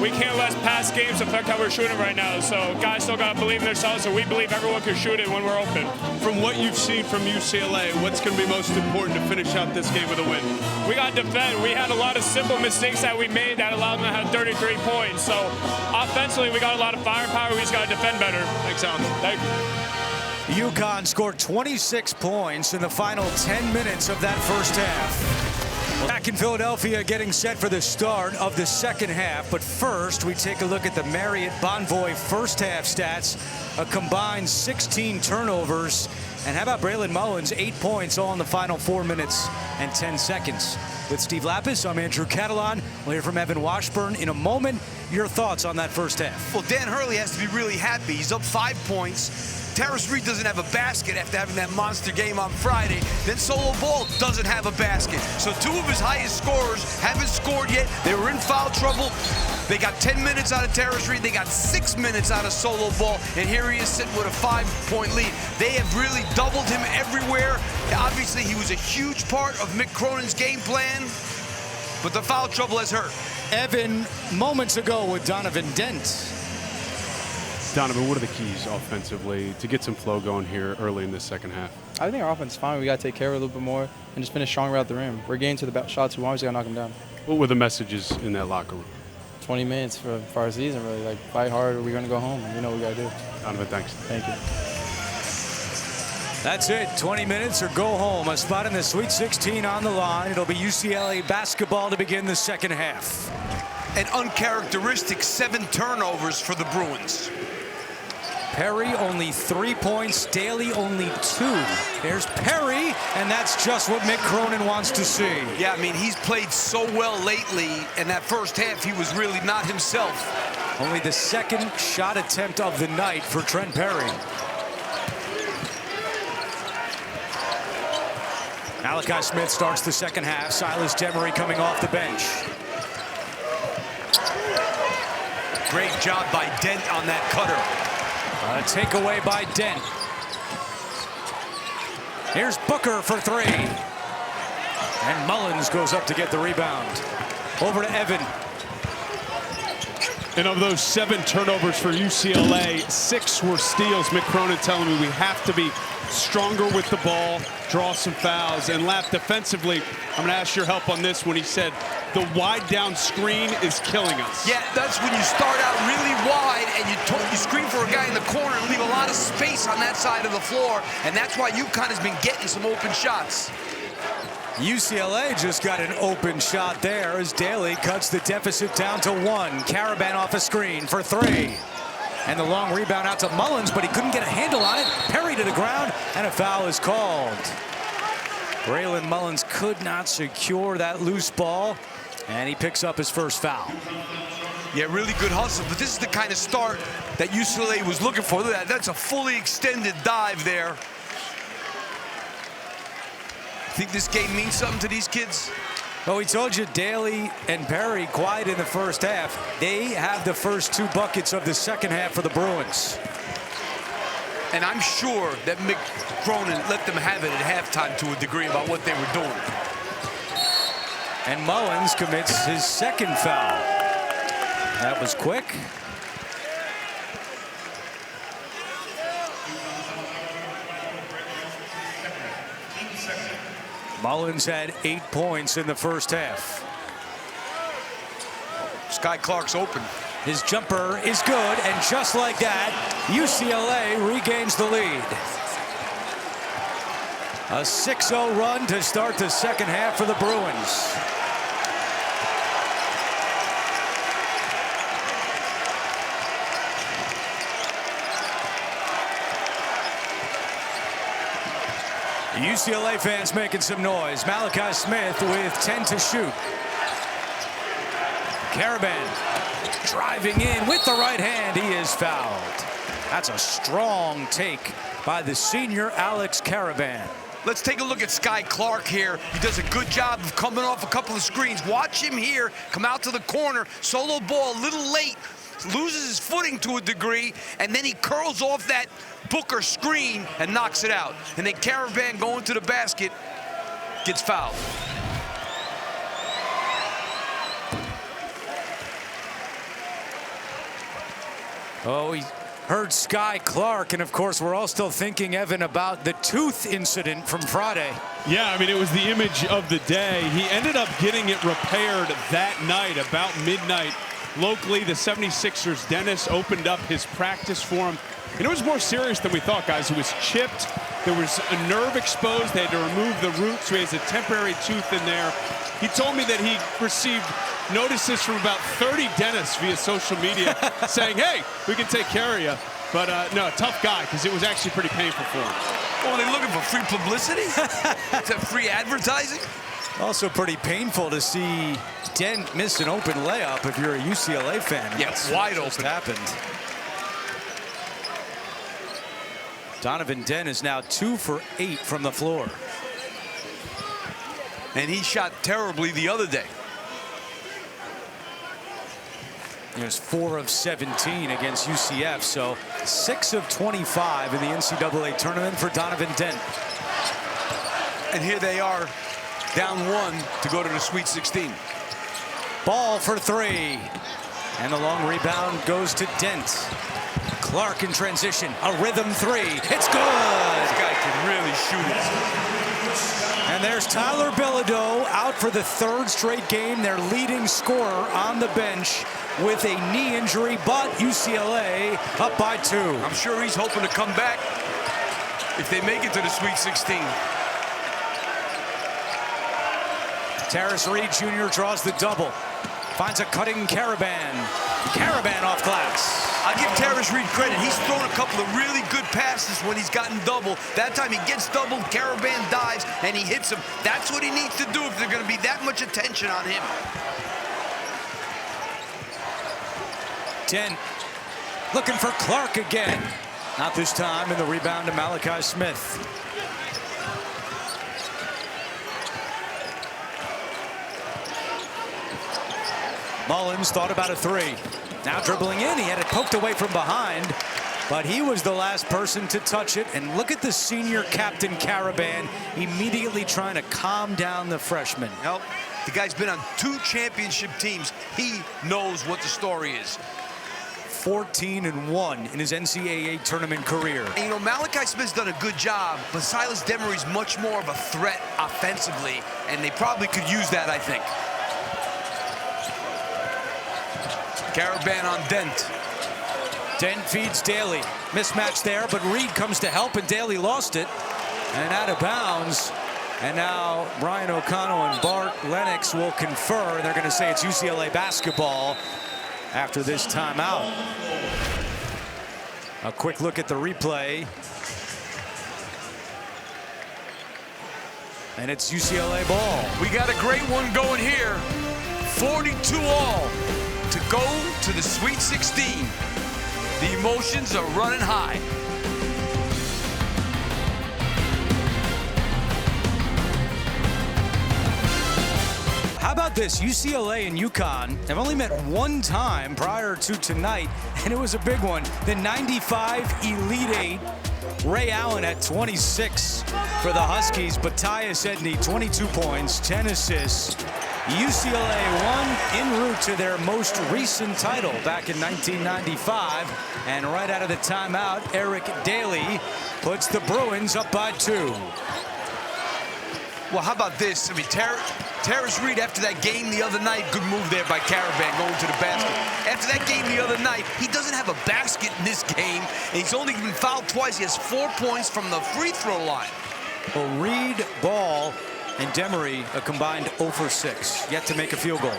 we can't let past games affect how we're shooting right now. So guys still got to believe in themselves, and we believe everyone can shoot it when we're open. From what you've seen from UCLA, what's going to be most important to finish out this game with a win? We got to defend. We had a lot of simple mistakes that we made that allowed them to have 33 points. So offensively, we got a lot of firepower. We just got to defend better. Thanks, Alan. Thank you. UConn scored 26 points in the final 10 minutes of that first half. Back in Philadelphia, getting set for the start of the second half. But first, we take a look at the Marriott Bonvoy first half stats. A combined 16 turnovers. And how about Braylon Mullins? 8 points all in the final 4 minutes and 10 seconds. With Steve Lapis, I'm Andrew Catalan. We'll hear from Evan Washburn in a moment. Your thoughts on that first half? Well, Dan Hurley has to be really happy. He's up 5 points. Terrace Reed doesn't have a basket after having that monster game on Friday. Then Solo Ball doesn't have a basket. So 2 of his highest scorers haven't scored yet. They were in foul trouble. They got 10 minutes out of Terrace Reed. They got 6 minutes out of Solo Ball. And here he is sitting with a 5-point lead. They have really doubled him everywhere. Obviously, he was a huge part of Mick Cronin's game plan. But the foul trouble has hurt. Evan, moments ago with Donovan Dent. Donovan, what are the keys offensively to get some flow going here early in this second half? I think our offense is fine. We got to take care of it a little bit more and just finish stronger out the rim. We're getting to the shots we want. We just got to knock them down. What were the messages in that locker room? 20 minutes for our season, really. Like, fight hard or we're going to go home. We know what we got to do. Donovan, thanks. Thank you. That's it. 20 minutes or go home. A spot in the Sweet 16 on the line. It'll be UCLA basketball to begin the second half. An uncharacteristic 7 turnovers for the Bruins. Perry only 3 points. Daly only 2. There's Perry, and that's just what Mick Cronin wants to see. Yeah, I mean, he's played so well lately. In that first half, he was really not himself. Only the second shot attempt of the night for Trent Perry. Malachi Smith starts the second half. Silas Demery coming off the bench. Great job by Dent on that cutter. A takeaway by Dent. Here's Booker for 3. And Mullins goes up to get the rebound. Over to Evan. And of those 7 turnovers for UCLA, 6 were steals. Mick Cronin telling me we have to be stronger with the ball, draw some fouls, and Lap defensively. I'm going to ask your help on this when he said the wide down screen is killing us. Yeah, that's when you start out really wide and you screen for a guy in the corner and leave a lot of space on that side of the floor, and that's why UConn has been getting some open shots. UCLA just got an open shot there as Daly cuts the deficit down to 1. Caravan off a screen for 3. And the long rebound out to Mullins, but he couldn't get a handle on it. Perry to the ground, and a foul is called. Braylon Mullins could not secure that loose ball, and he picks up his first foul. Yeah, really good hustle, but this is the kind of start that UCLA was looking for. Look at that. That's a fully extended dive there. Think this game means something to these kids? Well, we told you Daly and Perry quiet in the first half. They have the first 2 buckets of the second half for the Bruins. And I'm sure that Mick Cronin let them have it at halftime to a degree about what they were doing. And Mullins commits his second foul. That was quick. Mullins had 8 points in the first half. Sky Clark's open. His jumper is good, and just like that, UCLA regains the lead. A 6-0 run to start the second half for the Bruins. UCLA fans making some noise. Malachi Smith with 10 to shoot. Karaban driving in with the right hand. He is fouled. That's a strong take by the senior Alex Karaban. Let's take a look at Sky Clark here. He does a good job of coming off a couple of screens. Watch him here come out to the corner. Solo ball a little late. Loses his footing to a degree, and then he curls off that Booker screen and knocks it out. And then Karaban going to the basket gets fouled. Oh, he heard Sky Clark, and of course we're all still thinking, Evan, about the tooth incident from Friday. Yeah, I mean, it was the image of the day. He ended up getting it repaired that night, about midnight. Locally, the 76ers dentist opened up his practice for him. And it was more serious than we thought, guys. It was chipped. There was a nerve exposed. They had to remove the root, so he has a temporary tooth in there. He told me that he received notices from about 30 dentists via social media saying, hey, we can take care of you. But no, tough guy, because it was actually pretty painful for him. Oh, are they looking for free publicity? Is that free advertising? Also pretty painful to see Dent miss an open layup if you're a UCLA fan. Yeah, wide open. Happened. Donovan Dent is now 2 for 8 from the floor. And he shot terribly the other day. He was 4 of 17 against UCF, so 6 of 25 in the NCAA tournament for Donovan Dent. And here they are, down 1 to go to the Sweet 16. Ball for 3. And the long rebound goes to Dent. Clark in transition, a rhythm 3. It's good. This guy can really shoot it. And there's Tyler Bilodeau out for the 3rd straight game, their leading scorer on the bench with a knee injury, but UCLA up by 2. I'm sure he's hoping to come back if they make it to the Sweet 16. Terrace Reed Jr. draws the double. Finds a cutting Karaban. Karaban off glass. I'll give Terrace Reed credit. He's thrown a couple of really good passes when he's gotten double. That time he gets doubled, Karaban dives, and he hits him. That's what he needs to do if there's going to be that much attention on him. Dent looking for Clark again. Not this time, and the rebound to Malachi Smith. Mullins thought about a 3. Now dribbling in, he had it poked away from behind, but he was the last person to touch it. And look at the senior captain Karaban immediately trying to calm down the freshman. Well, the guy's been on 2 championship teams. He knows what the story is. 14-1 in his NCAA tournament career. And, you know, Malachi Smith's done a good job, but Silas Demery's much more of a threat offensively, and they probably could use that, I think. Karaban on Dent. Dent feeds Daly. Mismatch there, but Reed comes to help, and Daly lost it. And out of bounds. And now Brian O'Connell and Bart Lennox will confer, and they're going to say it's UCLA basketball after this timeout. A quick look at the replay. And it's UCLA ball. We got a great one going here. 42 all to go to the Sweet 16. The emotions are running high. How about this? UCLA and UConn have only met one time prior to tonight, and it was a big one. The 95 Elite Eight. Ray Allen at 26 for the Huskies, but Tyus Edney, 22 points, 10 assists. UCLA won en route to their most recent title back in 1995. And right out of the timeout, Eric Daly puts the Bruins up by 2. Well, how about this? I mean, Terrace Reed, after that game the other night, good move there by Caravan going to the basket. After that game the other night, he doesn't have a basket in this game, and he's only been fouled twice. He has 4 points from the free throw line. Well, Reed, Ball, and Demery a combined 0 for 6, yet to make a field goal.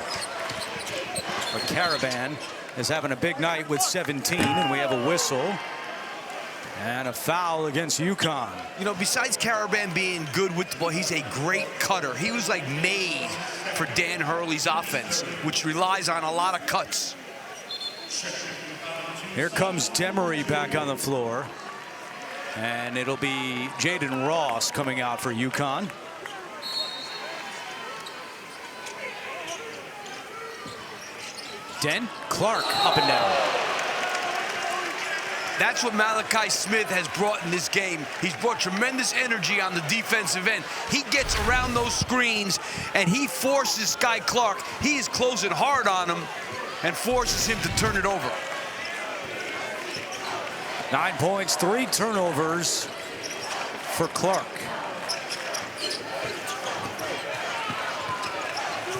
But Caravan is having a big night with 17, and we have a whistle. And a foul against UConn. You know, besides Caravan being good with the ball, he's a great cutter. He was like made for Dan Hurley's offense, which relies on a lot of cuts. Here comes Demery back on the floor. And it'll be Jaden Ross coming out for UConn. Clark up and down. That's what Malachi Smith has brought in this game. He's brought tremendous energy on the defensive end. He gets around those screens, and he forces Sky Clark. He is closing hard on him and forces him to turn it over. 9 points, 3 turnovers for Clark.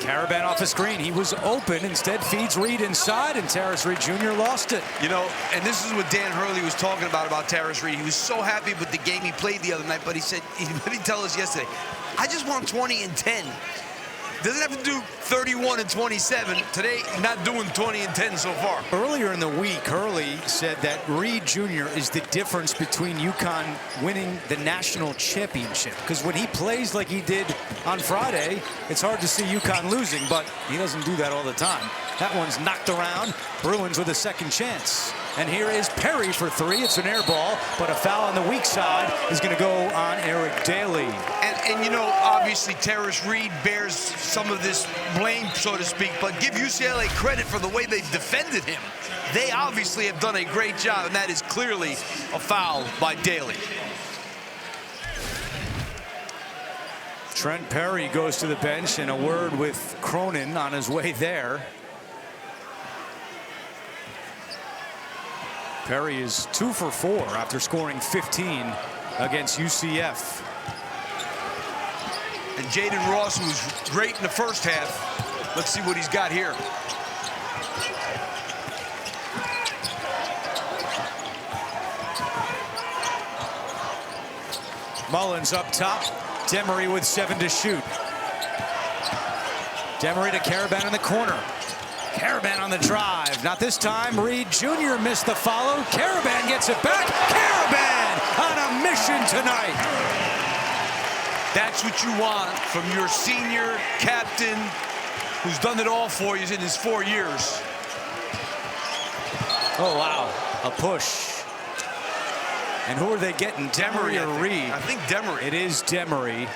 Caravan off the screen. He was open. Instead feeds Reed inside, and Terrace Reed Jr. lost it. You know, and this is what Dan Hurley was talking about Terrace Reed. He was so happy with the game he played the other night, but he said, what did he tell us yesterday? I just want 20 and 10. Doesn't have to do 31 and 27. Today, not doing 20 and 10 so far. Earlier in the week, Hurley said that Reed Jr. is the difference between UConn winning the national championship. Because when he plays like he did on Friday, it's hard to see UConn losing, but he doesn't do that all the time. That one's knocked around. Bruins with a second chance. And here is Perry for 3. It's an air ball, but a foul on the weak side is going to go on Eric Daly. And you know, obviously, Terrace Reed bears some of this blame, so to speak, but give UCLA credit for the way they've defended him. They obviously have done a great job, and that is clearly a foul by Daly. Trent Perry goes to the bench, and a word with Cronin on his way there. Perry is 2 for 4 after scoring 15 against UCF. And Jaden Ross, who was great in the first half. Let's see what he's got here. Mullins up top. Demery with 7 to shoot. Demery to Caravan in the corner. Caravan on the drive. Not this time. Reed Jr. missed the follow. Caravan gets it back. Caravan on a mission tonight. That's what you want from your senior captain who's done it all for you in his 4 years. Oh, wow. A push. And who are they getting? Demery or Reed? I think Demery. It is Demery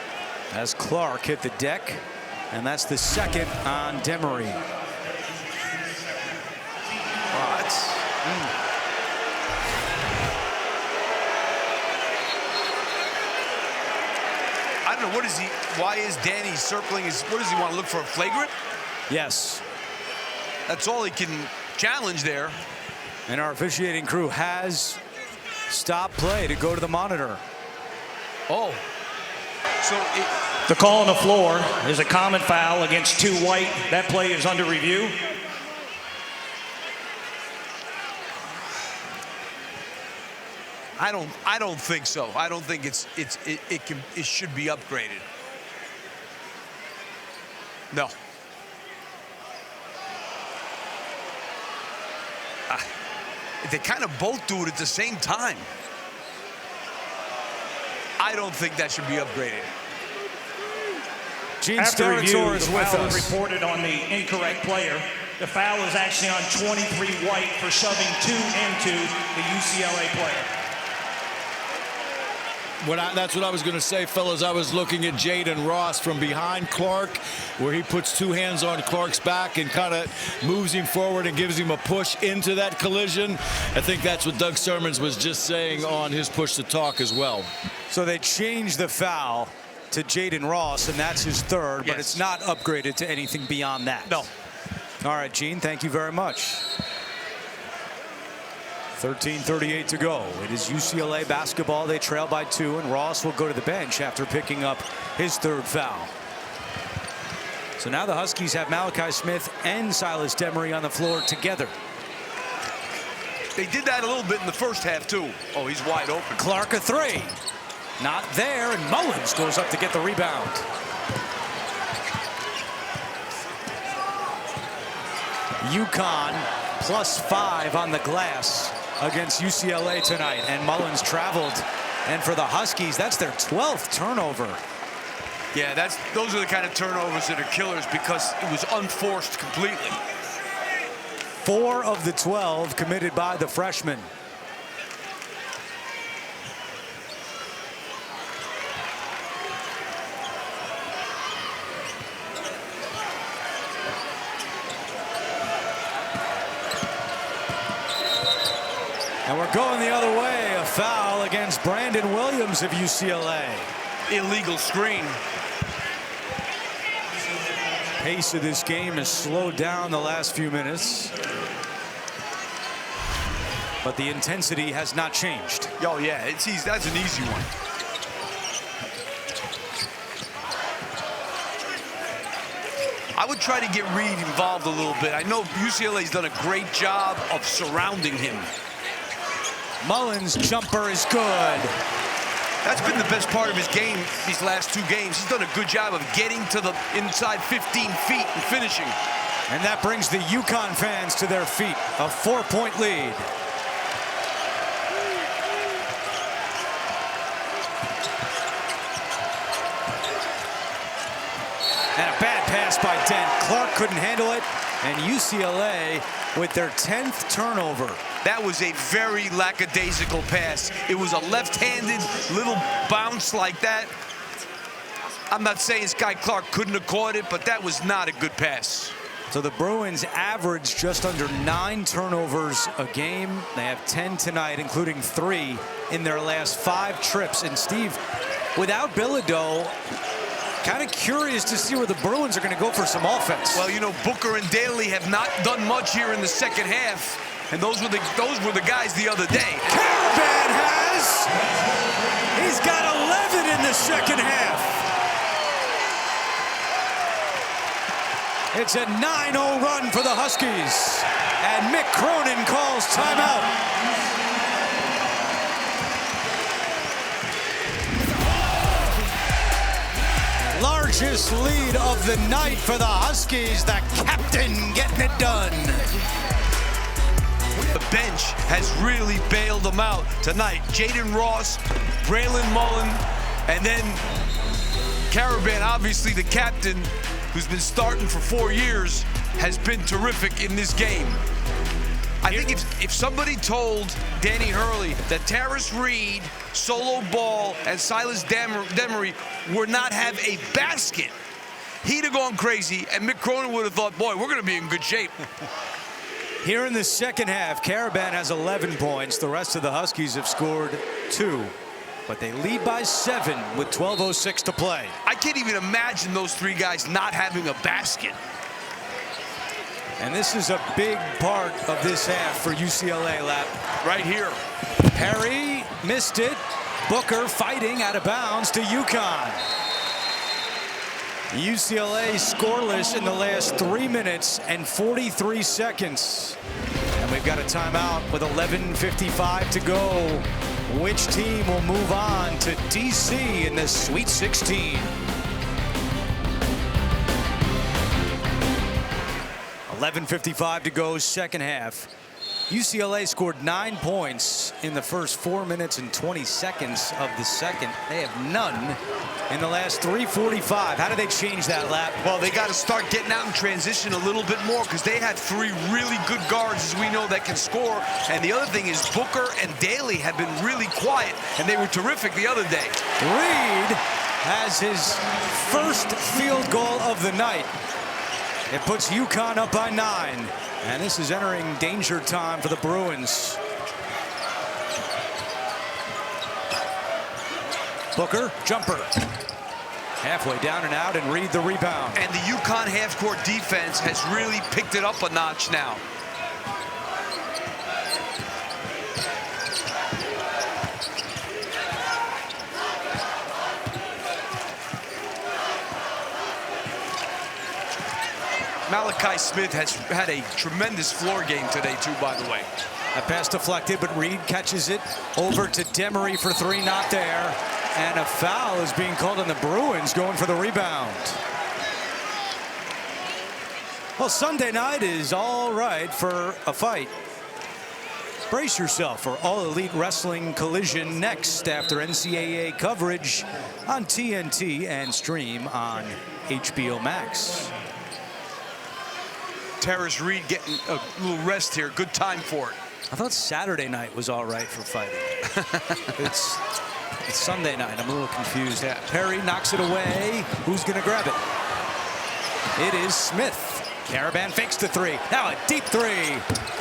as Clark hit the deck. And that's the second on Demery. I don't know, what is he, why is Danny circling his, what does he want to look for, a flagrant? Yes. That's all he can challenge there. And our officiating crew has stopped play to go to the monitor. Oh. So the call on the floor is a common foul against 2 White. That play is under review. I don't think so. I don't think it should be upgraded. No. They kind of both do it at the same time. I don't think that should be upgraded. Gene After review, Steratore the is with foul was us. reported on the incorrect player. The foul is actually on 23 White for shoving 2 into the UCLA player. That's what I was going to say, fellas. I was looking at Jaden Ross from behind Clark, where he puts 2 hands on Clark's back and kind of moves him forward and gives him a push into that collision. I think that's what Doug Sermons was just saying on his push to talk as well. So they changed the foul to Jaden Ross, and that's his third, but it's not upgraded to anything beyond that. No. All right, Gene, thank you very much. 13:38 to go. It is UCLA basketball. They trail by 2, and Ross will go to the bench after picking up his third foul. So now the Huskies have Malachi Smith and Silas Demery on the floor together. They did that a little bit in the first half, too. Oh, he's wide open. Clark a 3. Not there, and Mullins goes up to get the rebound. UConn +5 on the glass against UCLA tonight, and Mullins traveled. And for the Huskies, that's their 12th turnover. Yeah, those are the kind of turnovers that are killers because it was unforced completely. 4 of the 12 committed by the freshman. And we're going the other way. A foul against Brandon Williams of UCLA. Illegal screen. Pace of this game has slowed down the last few minutes, but the intensity has not changed. Oh, yeah, it's easy. That's an easy one. I would try to get Reed involved a little bit. I know UCLA's done a great job of surrounding him. Mullins' jumper is good. That's been the best part of his game these last 2 games. He's done a good job of getting to the inside 15 feet and finishing. And that brings the UConn fans to their feet. A 4-point lead. And a bad pass by Dent. Clark couldn't handle it. And UCLA with their 10th turnover. That was a very lackadaisical pass. It was a left-handed little bounce like that. I'm not saying Sky Clark couldn't have caught it, but that was not a good pass. So the Bruins average just under 9 turnovers a game. They have 10 tonight, including 3 in their last 5 trips. And Steve, without Bilodeau, kind of curious to see where the Bruins are going to go for some offense. Well, you know, Booker and Daly have not done much here in the second half. And those were the guys the other day. Caravan has. He's got 11 in the second half. It's a 9-0 run for the Huskies. And Mick Cronin calls timeout. Largest lead of the night for the Huskies. The captain getting it done. The bench has really bailed them out tonight. Jaden Ross, Braylon Mullen, and then Caravan, obviously the captain, who's been starting for 4 years, has been terrific in this game. I think if somebody told Danny Hurley that Terrace Reed, Solo Ball, and Silas Demery would not have a basket, he'd have gone crazy, and Mick Cronin would have thought, boy, we're going to be in good shape. Here in the second half, Caravan has 11 points. The rest of the Huskies have scored 2. But they lead by 7 with 12:06 to play. I can't even imagine those 3 guys not having a basket. And this is a big part of this half for UCLA, Lap. Right here. Perry missed it. Booker fighting out of bounds to UConn. UCLA scoreless in the last 3 minutes and 43 seconds. And we've got a timeout with 11:55 to go. Which team will move on to DC in the Sweet 16? 11:55 to go, second half. UCLA scored 9 points in the first 4 minutes and 20 seconds of the second. They have none in the last 3:45. How do they change that, Lap? Well, they got to start getting out in transition a little bit more because they have 3 really good guards, as we know, that can score. And the other thing is Booker and Daly have been really quiet, and they were terrific the other day. Reed has his first field goal of the night. It puts UConn up by 9. And this is entering danger time for the Bruins. Booker, jumper. Halfway down and out, and Reed the rebound. And the UConn half-court defense has really picked it up a notch now. Malachi Smith has had a tremendous floor game today, too, by the way. That pass deflected, but Reed catches it over to Demery for 3, not there. And a foul is being called on the Bruins, going for the rebound. Well, Sunday night is all right for a fight. Brace yourself for All Elite Wrestling Collision next after NCAA coverage on TNT and stream on HBO Max. Terrace Reed getting a little rest here. Good time for it. I thought Saturday night was all right for fighting. it's Sunday night. I'm a little confused. Yeah. Perry knocks it away. Who's going to grab it? It is Smith. Caravan fakes the 3. Now a deep 3.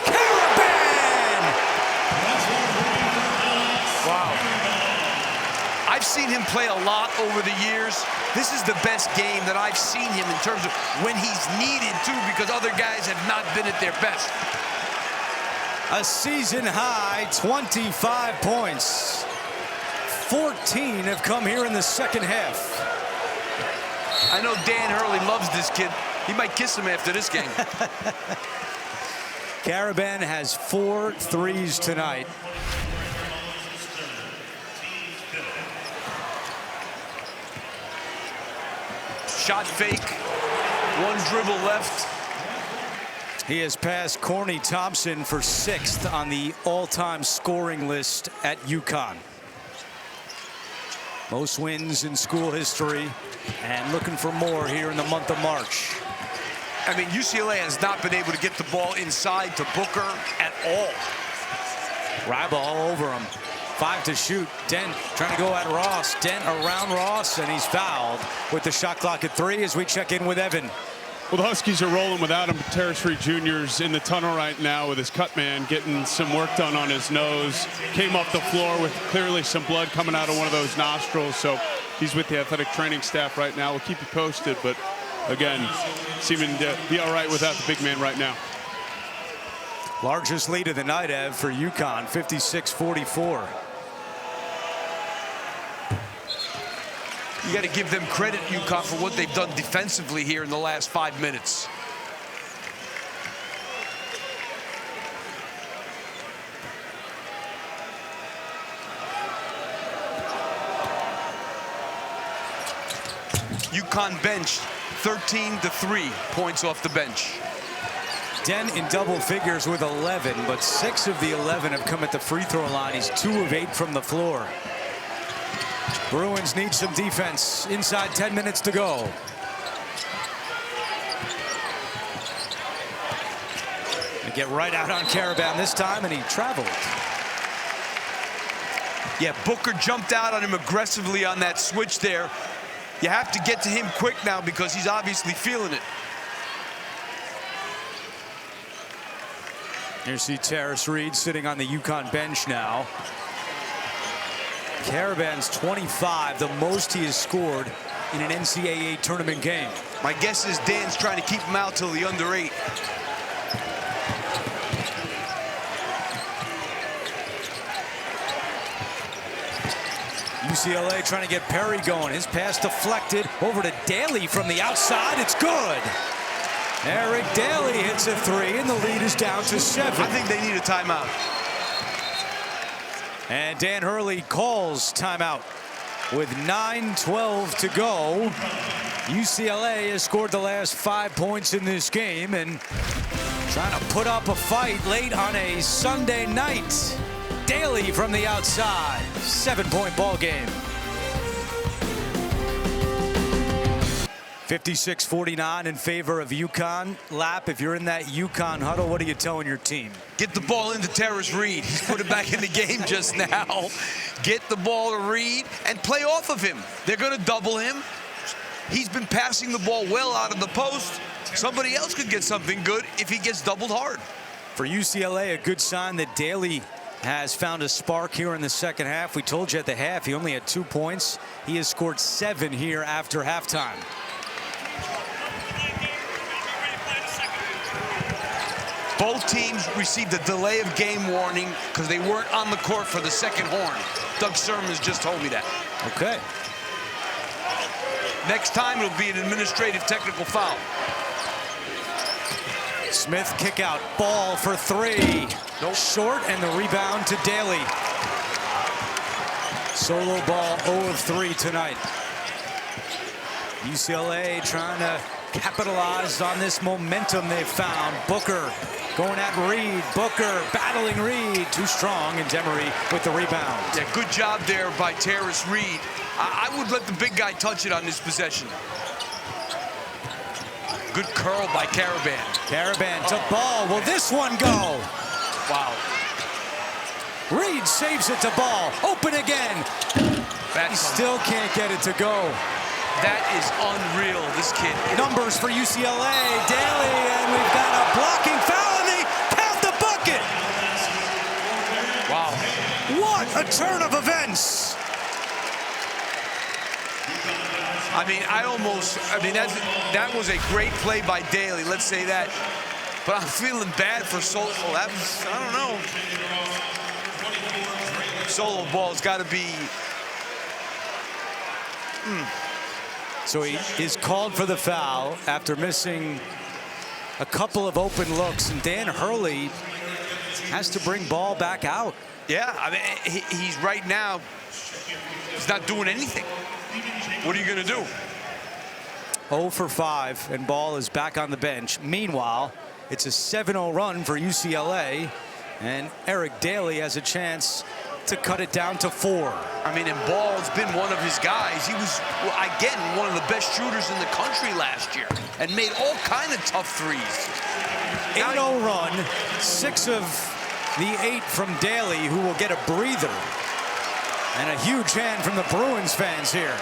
Caravan! Wow. I've seen him play a lot over the years. This is the best game that I've seen him in terms of when he's needed to, because other guys have not been at their best. A season high 25 points. 14 have come here in the second half. I know Dan Hurley loves this kid. He might kiss him after this game. Caravan has 4 threes tonight. Shot fake, 1 dribble left. He has passed Corny Thompson for 6th on the all-time scoring list at UConn. Most wins in school history, and looking for more here in the month of March. I mean, UCLA has not been able to get the ball inside to Booker at all. Ryba all over him. 5 to shoot. Dent trying to go at Ross. Dent around Ross, and he's fouled with the shot clock at 3 as we check in with Evan. Well, the Huskies are rolling without him. Terrace Reed Jr.'s in the tunnel right now with his cut man, getting some work done on his nose. Came off the floor with clearly some blood coming out of one of those nostrils. So he's with the athletic training staff right now. We'll keep you posted, but again, seeming to be all right without the big man right now. Largest lead of the night, Ev, for UConn, 56-44. You got to give them credit, UConn, for what they've done defensively here in the last 5 minutes. UConn bench 13 to 3 points off the bench. Dent in double figures with 11, but 6 of the 11 have come at the free throw line. He's 2 of 8 from the floor. Bruins need some defense. Inside 10 minutes to go. They get right out on Caravan this time, and he traveled. Yeah, Booker jumped out on him aggressively on that switch there. You have to get to him quick now because he's obviously feeling it. You see Terrace Reed sitting on the UConn bench now. Caravan's 25, the most he has scored in an NCAA tournament game. My guess is Dan's trying to keep him out till the under 8. UCLA trying to get Perry going. His pass deflected over to Daly from the outside. It's good. Eric Daly hits a 3, and the lead is down to 7. I think they need a timeout. And Dan Hurley calls timeout with 9:12 to go. UCLA has scored the last 5 points in this game, and Trying to put up a fight late on a Sunday night. Daly from the outside. 7-point ball game. 56-49 in favor of UConn. Lap, if you're in that UConn huddle, what are you telling your team? Get the ball into Terrace Reed. He's put it back in the game just now. Get the ball to Reed and play off of him. They're going to double him. He's been passing the ball well out of the post. Somebody else could get something good if he gets doubled hard. For UCLA, a good sign that Daly has found a spark here in the second half. We told you at the half he only had 2 points. He has scored 7 here after halftime. Both teams received a delay of game warning because they weren't on the court for the second horn. Doug Sermons just told me that. Okay. Next time it'll be an administrative technical foul. Smith kick out, ball for 3. Nope. Short, and the rebound to Daly. Solo ball 0 of 3 tonight. UCLA trying to capitalize on this momentum they've found. Booker going at Reed. Booker battling Reed. Too strong, and Demery with the rebound. Yeah, good job there by Terrace Reed. I would let the big guy touch it on this possession. Good curl by Caravan. Caravan to ball. Will this one go? Wow. Reed saves it to ball. Open again. He still can't get it to go. That is unreal, this kid. Numbers for UCLA. Daly, and we've got a blocking foul, and they count the bucket. Wow. What a turn of events. I mean, that was a great play by Daly, let's say that. But I'm feeling bad for Solo. That was, I don't know. Solo ball's got to be. So he is called for the foul after missing a couple of open looks, and Dan Hurley has to bring ball back out. Yeah, I mean, he's right now, he's not doing anything. What are you going to do? 0 for 5, and Ball is back on the bench. Meanwhile, it's a 7-0 run for UCLA, and Eric Daly has a chance to cut it down to 4. I mean, and Ball's been one of his guys. He was, again, one of the best shooters in the country last year and made all kind of tough threes. 8-0 run, 6 of the 8 from Daly, who will get a breather. And a huge hand from the Bruins fans here.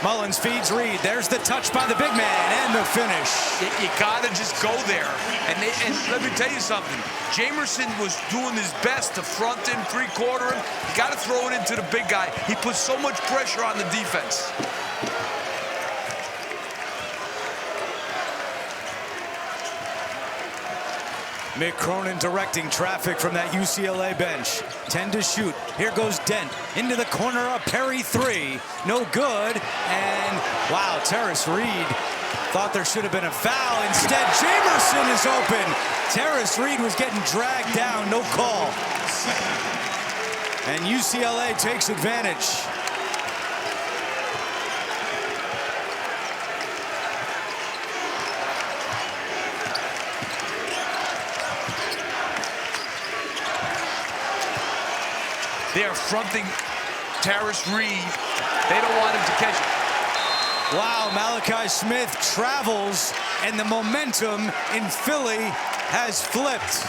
Mullins feeds Reed. There's the touch by the big man and the finish. You got to just go there. And let me tell you something. Jamerson was doing his best to front him, three-quarter him. You got to throw it into the big guy. He puts so much pressure on the defense. Mick Cronin directing traffic from that UCLA bench. 10 to shoot. Here goes Dent into the corner. A Perry 3. No good. And wow, Terrace Reed thought there should have been a foul. Instead, Jamerson is open. Terrace Reed was getting dragged down. No call. And UCLA takes advantage. They are fronting Terrace Reed. They don't want him to catch it. Wow, Malachi Smith travels, and the momentum in Philly has flipped.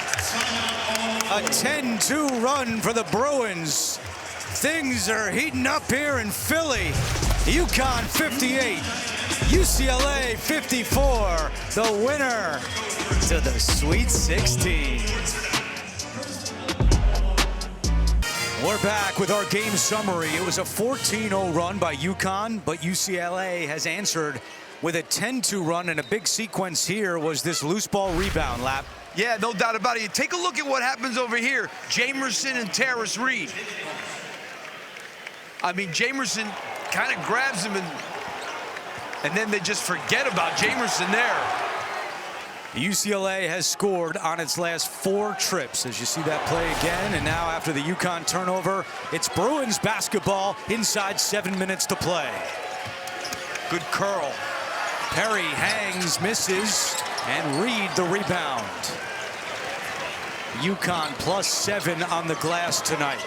A 10-2 run for the Bruins. Things are heating up here in Philly. UConn 58, UCLA 54. The winner to the Sweet 16. We're back with our game summary. It was a 14-0 run by UConn, but UCLA has answered with a 10-2 run, and a big sequence here was this loose ball rebound, Lap. Yeah, no doubt about it. Take a look at what happens over here. Jamerson and Terrace Reed. I mean, Jamerson kind of grabs him, and then they just forget about Jamerson there. UCLA has scored on its last 4 trips, as you see that play again. And now after the UConn turnover, it's Bruins basketball inside 7 minutes to play. Good curl. Perry hangs, misses, and Reed the rebound. UConn +7 on the glass tonight.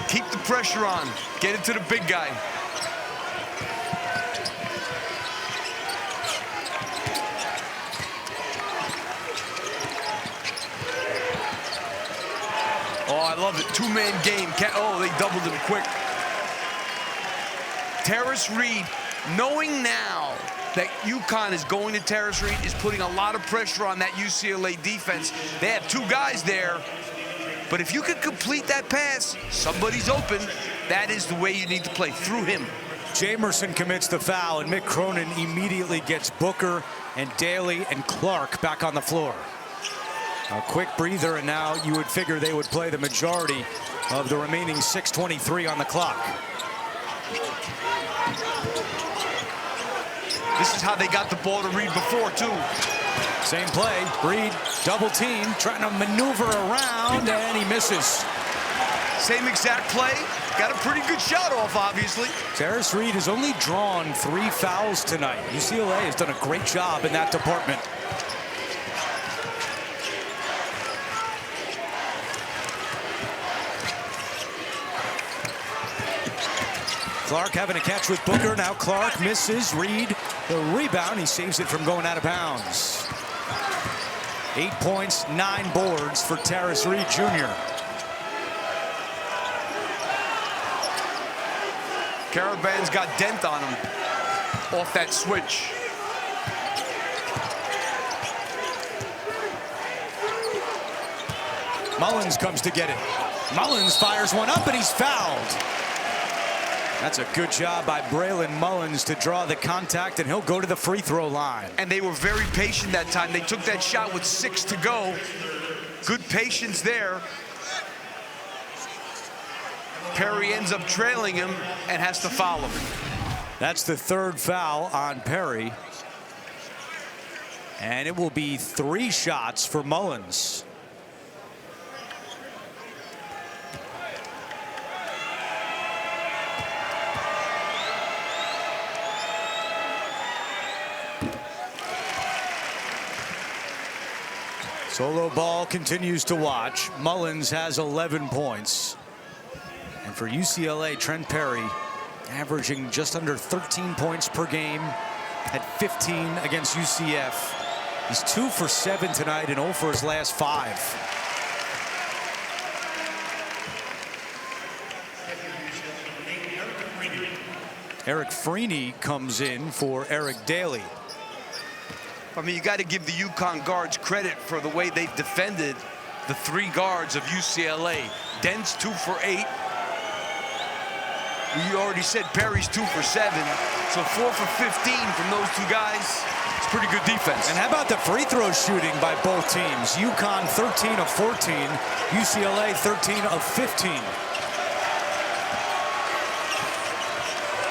Keep the pressure on. Get it to the big guy. Oh, I love it. 2-man game. Oh, they doubled him quick. Terrace Reed, knowing now that UConn is going to Terrace Reed, is putting a lot of pressure on that UCLA defense. They have 2 guys there, but if you can complete that pass, somebody's open. That is the way you need to play, through him. Jamerson commits the foul, and Mick Cronin immediately gets Booker and Daly and Clark back on the floor. A quick breather, and now you would figure they would play the majority of the remaining 6:23 on the clock. This is how they got the ball to Reed before, too. Same play. Reed double team, trying to maneuver around, and he misses. Same exact play. Got a pretty good shot off, obviously. Terrace Reed has only drawn 3 fouls tonight. UCLA has done a great job in that department. Clark having a catch with Booker. Now Clark misses. Reed the rebound. He saves it from going out of bounds. 8 points, 9 boards for Terrace Reed Jr. Caravan's got dent on him off that switch. Mullins comes to get it. Mullins fires one up, and he's fouled. That's a good job by Braylon Mullins to draw the contact, and he'll go to the free throw line. And they were very patient that time. They took that shot with 6 to go. Good patience there. Perry ends up trailing him and has to foul him. That's the 3rd foul on Perry. And it will be 3 shots for Mullins. Solo ball continues to watch. Mullins has 11 points. And for UCLA, Trent Perry averaging just under 13 points per game at 15 against UCF. He's 2 for 7 tonight and 0 for his last 5. Eric Freeney comes in for Eric Daly. I mean, you got to give the UConn guards credit for the way they've defended the 3 guards of UCLA. Dent's 2 for 8. We already said Perry's 2 for 7. So 4 for 15 from those 2 guys. It's pretty good defense. And how about the free throw shooting by both teams? UConn 13 of 14, UCLA 13 of 15.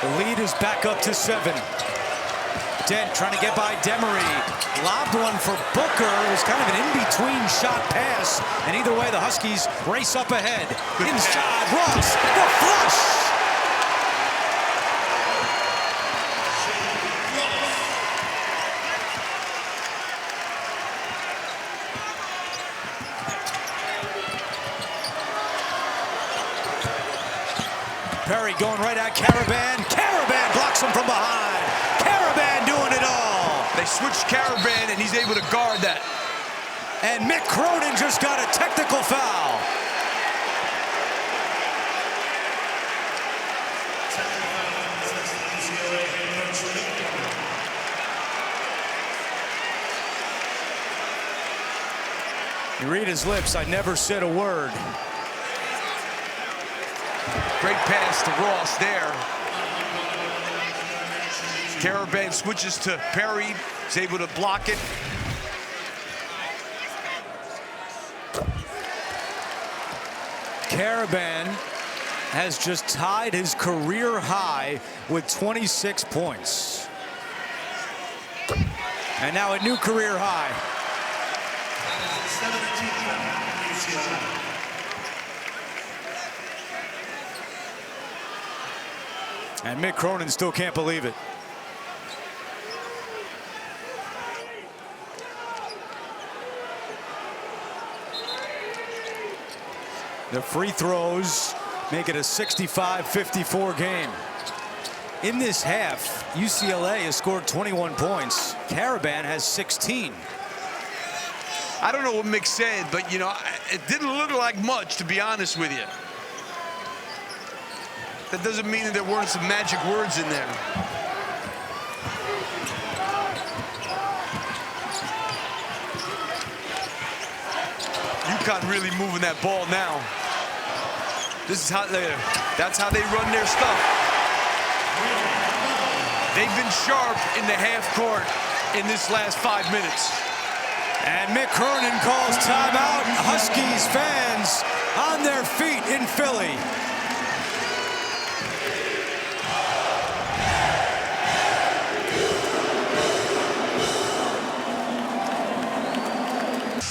The lead is back up to 7. Dent trying to get by Demery. Lobbed one for Booker. It was kind of an in-between shot pass. And either way, the Huskies race up ahead. Good inside, Ross, the flush. Perry going right at Caravan. Caravan blocks him from behind. Caravan doing it all. They switched Caravan, and he's able to guard that. And Mick Cronin just got a technical foul. You read his lips. I never said a word. Great pass to Ross there. Caravan switches to Perry. He's able to block it. Caravan has just tied his career high with 26 points. And now a new career high. And Mick Cronin still can't believe it. The free throws make it a 65-54 game. In this half, UCLA has scored 21 points. Caravan has 16. I don't know what Mick said, but, you know, it didn't look like much, to be honest with you. That doesn't mean that there weren't some magic words in there. UConn really moving that ball now. This is how that's how they run their stuff. They've been sharp in the half court in this last 5 minutes. And Mick Cronin calls timeout. Huskies fans on their feet in Philly.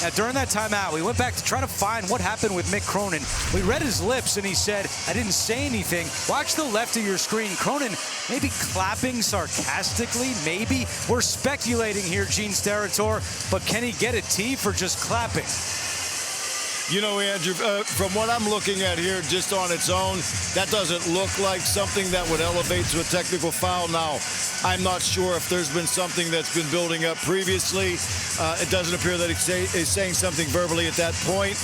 Now, during that timeout, we went back to try to find what happened with Mick Cronin. We read his lips, and he said, I didn't say anything. Watch the left of your screen. Cronin maybe clapping sarcastically, maybe. We're speculating here, Gene Steratore, but can he get a T for just clapping? You know, Andrew, from what I'm looking at here, just on its own, that doesn't look like something that would elevate to a technical foul. Now, I'm not sure if there's been something that's been building up previously. It doesn't appear that he's saying something verbally at that point.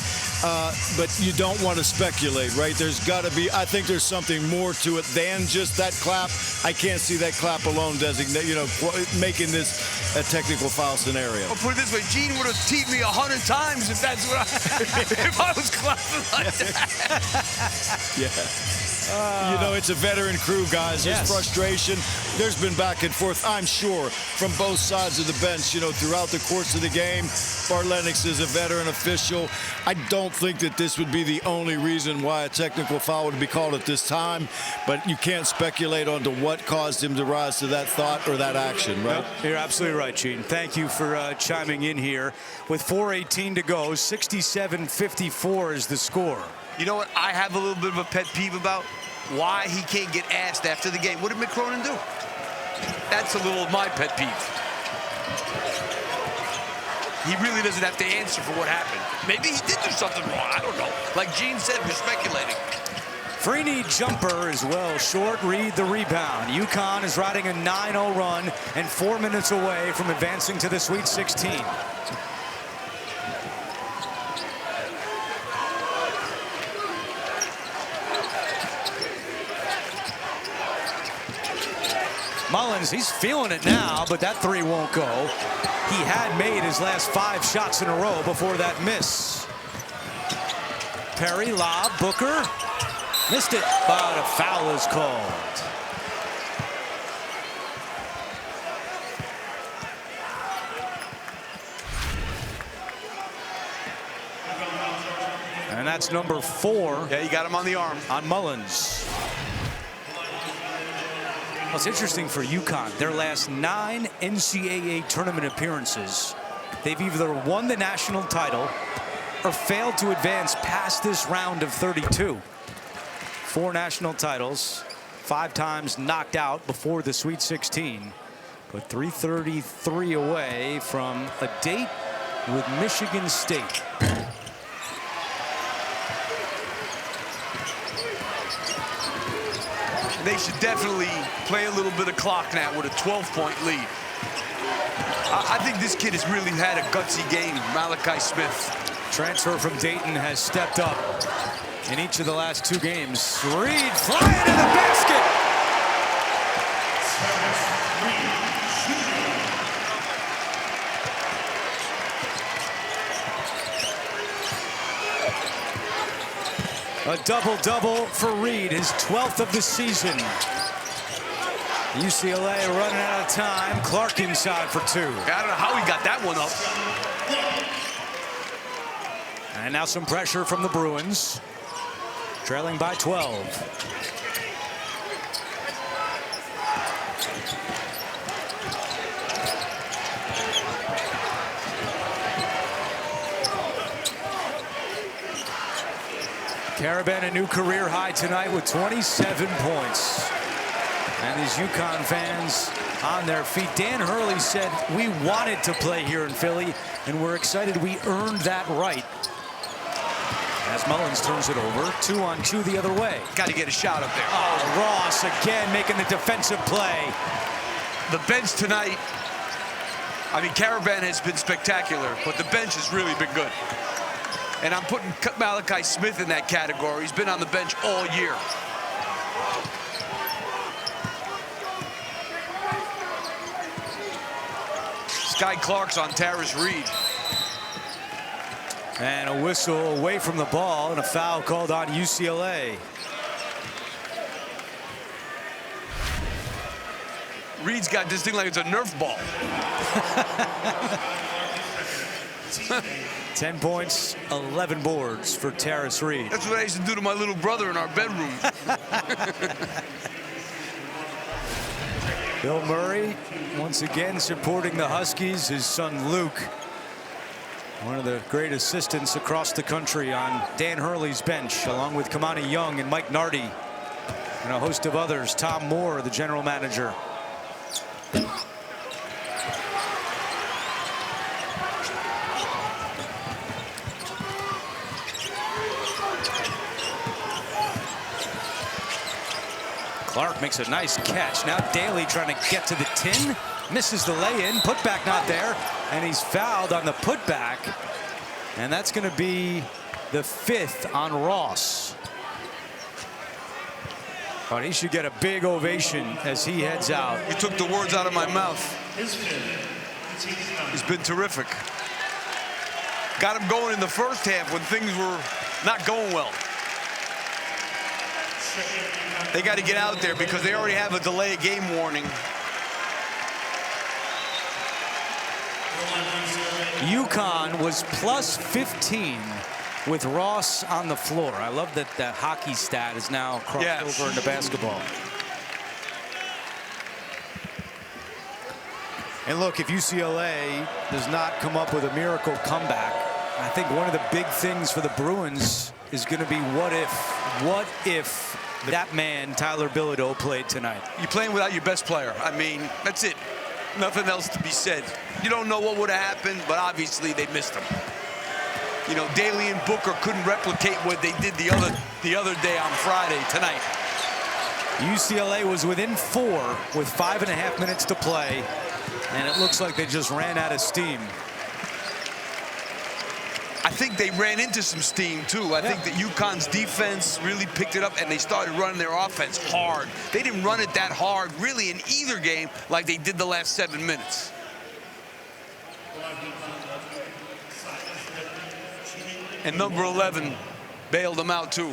But you don't want to speculate, right? There's got to be, I think there's something more to it than just that clap. I can't see that clap alone designate, you know, making this a technical foul scenario. I'll put it this way, Gene would have teed me 100 times if that's what if I was clapping like that. Yeah. You know, it's a veteran crew, guys. There's frustration. There's been back and forth, I'm sure, from both sides of the bench, you know, throughout the course of the game. Bart Lennox is a veteran official. I don't think that this would be the only reason why a technical foul would be called at this time, but you can't speculate on to what caused him to rise to that thought or that action, right? No, you're absolutely right, Gene. Thank you for chiming in here. With 4:18 to go, 67-54 is the score. You know what I have a little bit of a pet peeve about? Why he can't get asked after the game. What did Mick Cronin do? That's a little of my pet peeve. He really doesn't have to answer for what happened. Maybe he did do something wrong. I don't know. Like Gene said, we're speculating. Freeney jumper is well short. Reed the rebound. UConn is riding a 9-0 run and 4 minutes away from advancing to the Sweet 16. Mullins, he's feeling it now, but that three won't go. He had made his last 5 shots in a row before that miss. Perry, lob, Booker. Missed it, but a foul is called. And that's number 4. Yeah, you got him on the arm. On Mullins. Well, it's interesting for UConn. Their last 9 NCAA tournament appearances, they've either won the national title or failed to advance past this round of 32. 4 national titles, 5 times knocked out before the Sweet 16, but 333 away from a date with Michigan State. They should definitely play a little bit of clock now with a 12-point lead. I think this kid has really had a gutsy game, Malachi Smith. Transfer from Dayton has stepped up in each of the last 2 games. Reed flying to the basket. A double-double for Reed, his 12th of the season. UCLA running out of time. Clark inside for 2. I don't know how he got that one up. And now some pressure from the Bruins. Trailing by 12. Karaban, a new career high tonight with 27 points. And these UConn fans on their feet. Dan Hurley said, we wanted to play here in Philly, and we're excited we earned that right. As Mullins turns it over, 2-on-2 the other way. Got to get a shot up there. Oh, Ross again making the defensive play. The bench tonight, I mean, Karaban has been spectacular, but the bench has really been good. And I'm putting Malachi Smith in that category. He's been on the bench all year. Sky Clark's on Tara's Reed. And a whistle away from the ball and a foul called on UCLA. Reed's got this thing like it's a Nerf ball. 10 points, 11 boards for Tara's Reed. That's what I used to do to my little brother in our bedroom. Bill Murray once again supporting the Huskies. His son Luke, one of the great assistants across the country on Dan Hurley's bench, along with Kamani Young and Mike Nardi and a host of others. Tom Moore, the general manager. Clark makes a nice catch. Now Daly trying to get to the tin. Misses the lay-in. Putback not there. And he's fouled on the putback. And that's going to be the 5th on Ross. But he should get a big ovation as he heads out. You took the words out of my mouth. He's been terrific. Got him going in the first half when things were not going well. They got to get out there because they already have a delay of game warning. UConn was plus 15 with Ross on the floor. I love that that hockey stat is now crossed over into basketball. And look, if UCLA does not come up with a miracle comeback, I think one of the big things for the Bruins is going to be what if that man, Tyler Bilodeau, played tonight. You're playing without your best player. I mean, that's it. Nothing else to be said. You don't know what would have happened, but obviously they missed him. You know, Daly and Booker couldn't replicate what they did the other day on Friday tonight. UCLA was within 4 with 5.5 minutes to play, and it looks like they just ran out of steam. I think they ran into some steam, too. I think that UConn's defense really picked it up, and they started running their offense hard. They didn't run it that hard, really, in either game like they did the last 7 minutes. And number 11 bailed them out, too.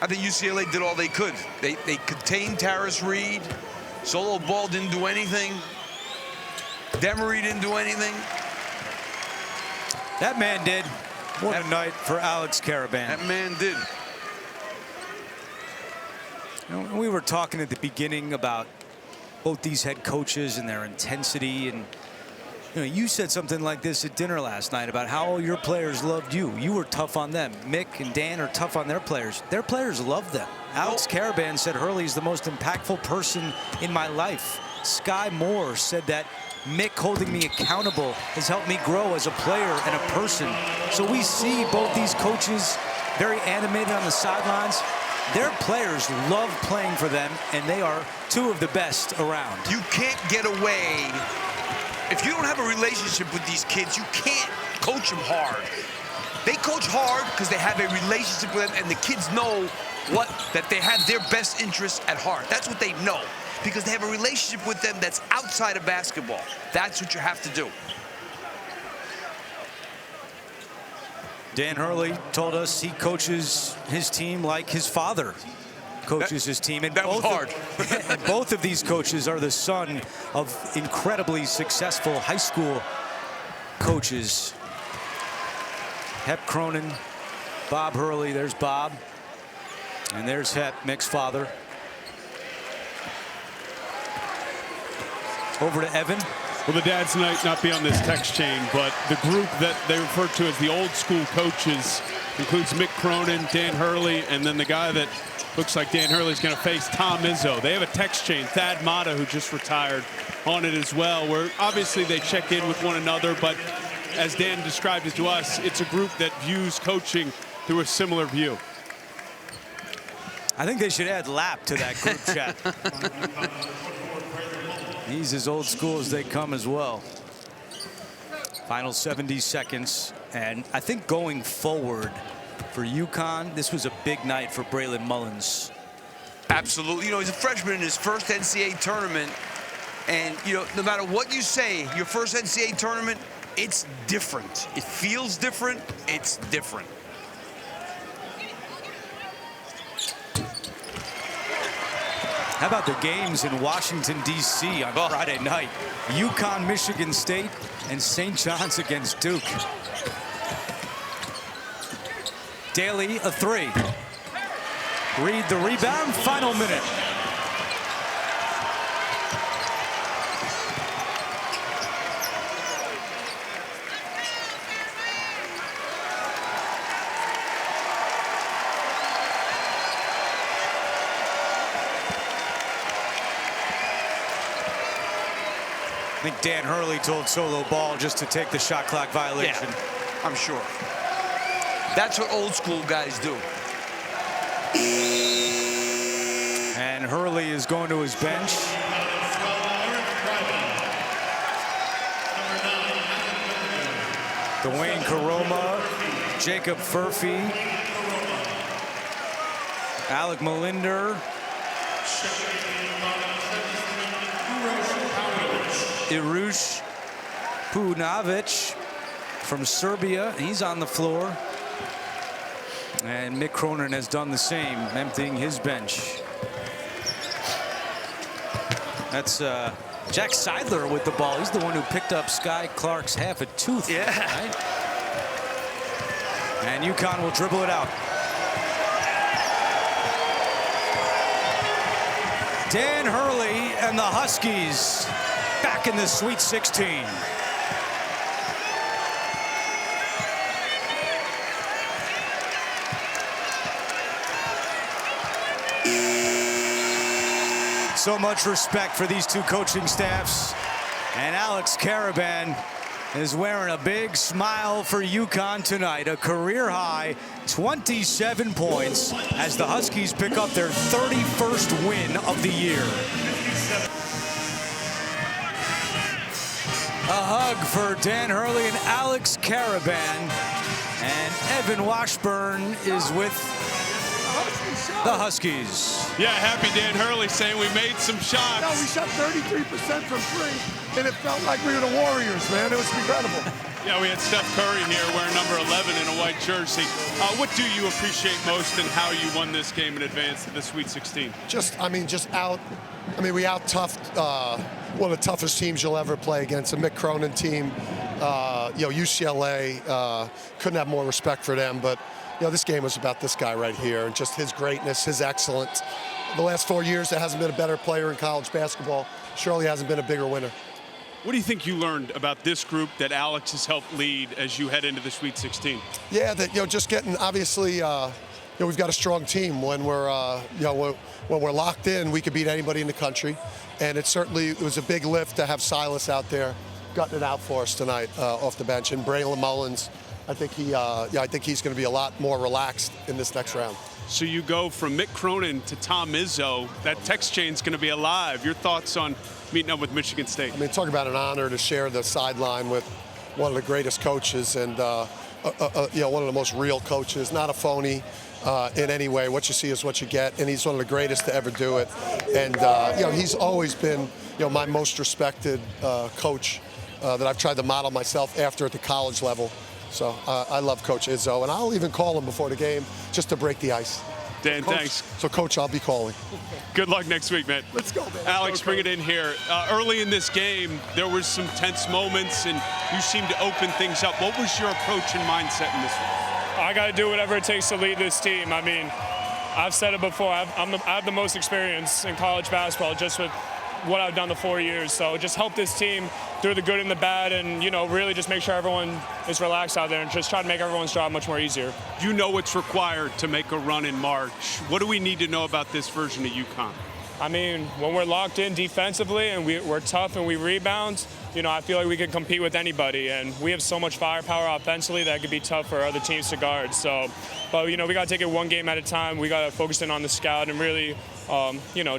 I think UCLA did all they could. They contained Tara's Reed. Solo ball didn't do anything. Demery didn't do anything. That man did. What a night for Alex Karaban. That man did. You know, we were talking at the beginning about both these head coaches and their intensity, and you know, you said something like this at dinner last night about how all your players loved you. You were tough on them. Mick and Dan are tough on their players. Their players love them. Alex Karaban said Hurley is the most impactful person in my life. Sky Moore said that Mick holding me accountable has helped me grow as a player and a person. So we see both these coaches very animated on the sidelines. Their players love playing for them, and they are 2 of the best around. You can't get away. If you don't have a relationship with these kids, you can't coach them hard. They coach hard because they have a relationship with them, and the kids know that they have their best interests at heart. That's what they know, because they have a relationship with them that's outside of basketball. That's what you have to do. Dan Hurley told us he coaches his team like his father coaches his team. And that was hard. And both of these coaches are the son of incredibly successful high school coaches. Hep Cronin, Bob Hurley. There's Bob. And there's Hep, Mick's father. Over to Evan. Well, the dads might not be on this text chain, but the group that they refer to as the old school coaches includes Mick Cronin, Dan Hurley, and then the guy that looks like Dan Hurley's going to face, Tom Izzo. They have a text chain, Thad Matta, who just retired, on it as well, where obviously they check in with one another, but as Dan described it to us, it's a group that views coaching through a similar view. I think they should add Lap to that group chat. He's as old school as they come as well. Final 70 seconds. And I think going forward for UConn, this was a big night for Braylon Mullins. Absolutely. You know, he's a freshman in his first NCAA tournament. And, you know, no matter what you say, your first NCAA tournament, it's different. It feels different. It's different. How about the games in Washington, D.C. on Friday night? UConn, Michigan State, and St. John's against Duke. Daly, a three. Reed, the rebound, final minute. I think Dan Hurley told Solo Ball just to take the shot clock violation. Yeah, I'm sure. That's what old school guys do. And Hurley is going to his bench. Dwayne Karoma, Jacob Furphy, Alec Malinder, Irush Punovic from Serbia. He's on the floor. And Mick Cronin has done the same, emptying his bench. That's Jack Seidler with the ball. He's the one who picked up Sky Clark's half a tooth. Yeah. Right? And UConn will dribble it out. Dan Hurley and the Huskies back in the Sweet 16. So much respect for these two coaching staffs. And Alex Caravan is wearing a big smile for UConn tonight. A career high 27 points as the Huskies pick up their 31st win of the year. A hug for Dan Hurley and Alex Caravan. And Evan Washburn is with the Huskies. Yeah, happy Dan Hurley saying we made some shots. No, we shot 33% from three, and it felt like we were the Warriors, man. It was incredible. Yeah, we had Steph Curry here wearing number 11 in a white jersey. What do you appreciate most in how you won this game in advance to the Sweet 16? We out-toughed one of the toughest teams you'll ever play against, a Mick Cronin team. UCLA, couldn't have more respect for them, but this game was about this guy right here and just his greatness, his excellence. The last 4 years, there hasn't been a better player in college basketball. Surely hasn't been a bigger winner. What do you think you learned about this group that Alex has helped lead as you head into the Sweet 16? Yeah, that just getting obviously, we've got a strong team. When we're when we're locked in, we could beat anybody in the country, and it was a big lift to have Silas out there, gutting it out for us tonight off the bench, and Braylon Mullins. I think he's going to be a lot more relaxed in this next round. So you go from Mick Cronin to Tom Izzo. That text chain's going to be alive. Your thoughts on meeting up with Michigan State? I mean, talk about an honor to share the sideline with one of the greatest coaches and one of the most real coaches, not a phony in any way. What you see is what you get, and he's one of the greatest to ever do it. And he's always been my most respected coach that I've tried to model myself after at the college level. So I love Coach Izzo, and I'll even call him before the game just to break the ice. Dan, Coach, thanks. So, Coach, I'll be calling. Good luck next week, man. Let's go, man. Alex, bring it in here. Early in this game, there was some tense moments, and you seemed to open things up. What was your approach and mindset in this one? I got to do whatever it takes to lead this team. I mean, I've said it before. I have the most experience in college basketball just with what I've done the 4 years. So just help this team through the good and the bad, and really just make sure everyone is relaxed out there and just try to make everyone's job much more easier. You know what's required to make a run in March. What do we need to know about this version of UConn? I mean, when we're locked in defensively and we're tough and we rebound, I feel like we can compete with anybody. And we have so much firepower offensively that it could be tough for other teams to guard. So, but, we got to take it one game at a time. We got to focus in on the scout and really,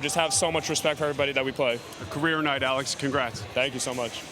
just have so much respect for everybody that we play. A career night, Alex. Congrats. Thank you so much.